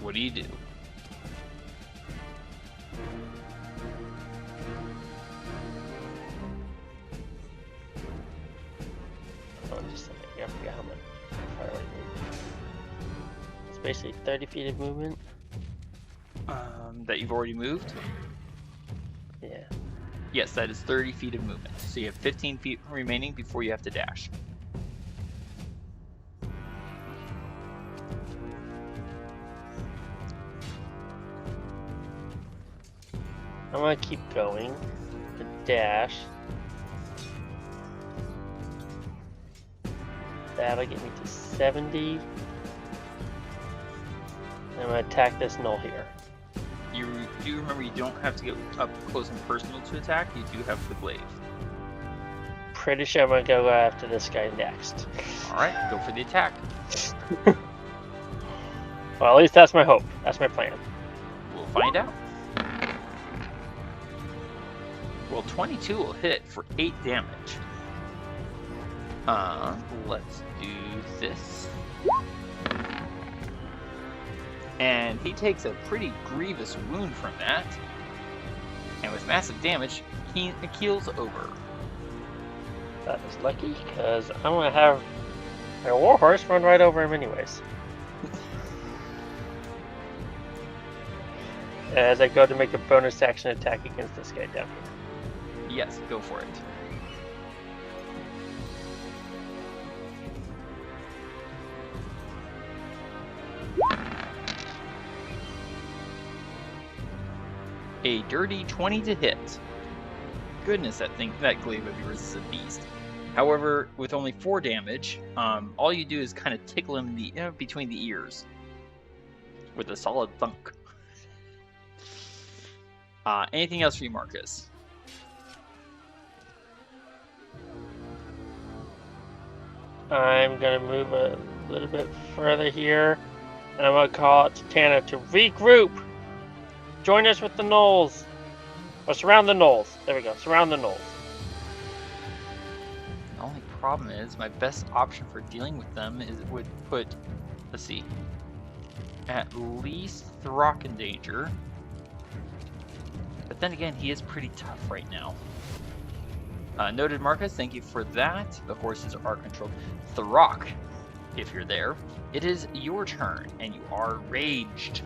What do you do? Oh, just a second. I forgot how much far away we move. It's basically 30 feet of movement. That you've already moved? Yeah. Yes, that is 30 feet of movement. So you have 15 feet remaining before you have to dash. I'm gonna keep going. The dash. That'll get me to 70. I'm gonna attack this knoll here. You do remember you don't have to get up close and personal to attack. You do have the glaive. Pretty sure I'm gonna go after this guy next. All right, go for the attack. Well, at least that's my hope. That's my plan. We'll find out. Well, 22 will hit for 8 damage. Let's do this. And he takes a pretty grievous wound from that. And with massive damage, he keels over. That is lucky, because I'm gonna have my warhorse run right over him anyways. As I go to make a bonus action attack against this guy down here. Yes, go for it. A dirty 20 to hit. Goodness, that glaive of yours is a beast. However, with only 4 damage, all you do is kind of tickle him between the ears with a solid thunk. Anything else for you, Marcus? I'm gonna move a little bit further here, and I'm gonna call out to Tana to regroup. Join us with the gnolls. Or surround the gnolls. There we go. Surround the gnolls. The only problem is my best option for dealing with them would put, let's see, at least Throck in danger. But then again, he is pretty tough right now. Noted, Marcus. Thank you for that. The horses are controlled. Throck, if you're there, it is your turn, and you are raged.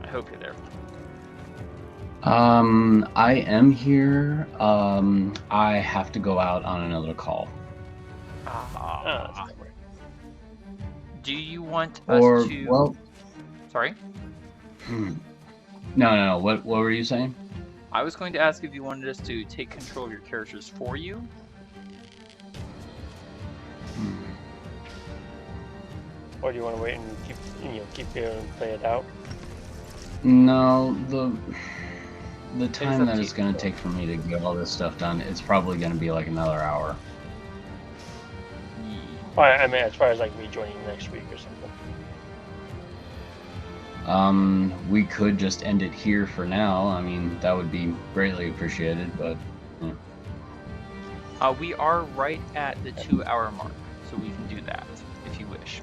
I hope you're there. I am here. I have to go out on another call. Do you want us Or, to... well... Sorry? No. What were you saying? I was going to ask if you wanted us to take control of your characters for you. Or do you want to wait and keep here and play it out? No, the time that it's going to take for me to get all this stuff done, it's probably going to be like another hour. Well, I mean, as far as like rejoining next week or something. We could just end it here for now. I mean, that would be greatly appreciated, but... Yeah. We are right at the 2-hour mark, so we can do that, if you wish.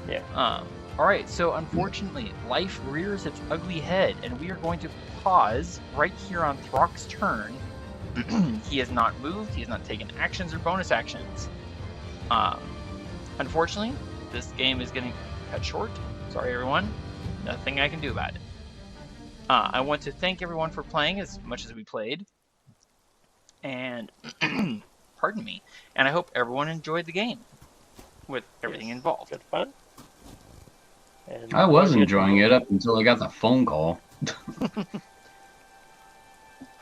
Yeah. Alright, so unfortunately, life rears its ugly head, and we are going to pause right here on Throck's turn. He has not moved, he has not taken actions or bonus actions. Unfortunately, this game is getting cut short. Sorry, everyone. Nothing I can do about it. I want to thank everyone for playing as much as we played. And, pardon me. And I hope everyone enjoyed the game with everything involved. Good fun. And I was enjoying it up until I got the phone call.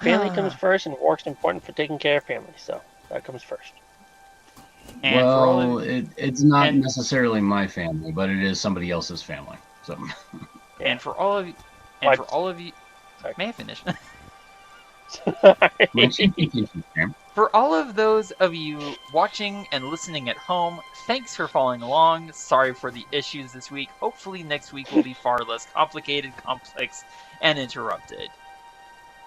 Family comes first, and work's important for taking care of family, so that comes first. And well, for all of, it's not necessarily my family, but it is somebody else's family. So. Yeah. And for all of you, Sorry. may I finish? For all of those of you watching and listening at home, thanks for following along. Sorry for the issues this week. Hopefully next week will be far less complicated, complex, and interrupted.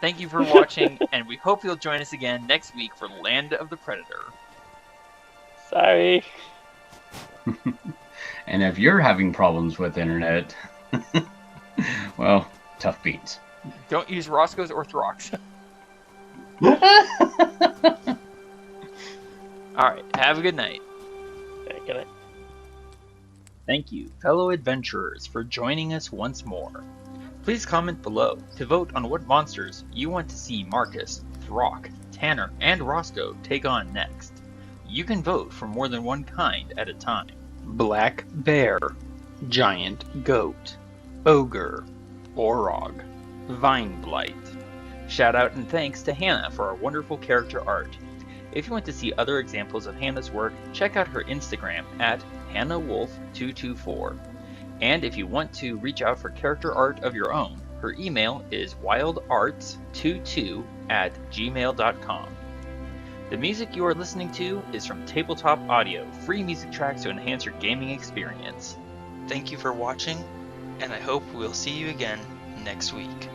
Thank you for watching, and we hope you'll join us again next week for Land of the Predator. Sorry. And if you're having problems with internet, well, tough beans. Don't use Roscoe's or Throx. Alright, have a good night. Good night. Thank you, fellow adventurers, for joining us once more. Please comment below to vote on what monsters you want to see Marcus, Throck, Tanner, and Roscoe take on next. You can vote for more than one kind at a time. Black Bear, Giant Goat, Ogre, Orog, Vine Blight. Shout out and thanks to Hannah for our wonderful character art. If you want to see other examples of Hannah's work, check out her Instagram at HannahWolf224. And if you want to reach out for character art of your own, her email is wildarts22@gmail.com. The music you are listening to is from Tabletop Audio, free music tracks to enhance your gaming experience. Thank you for watching, and I hope we'll see you again next week.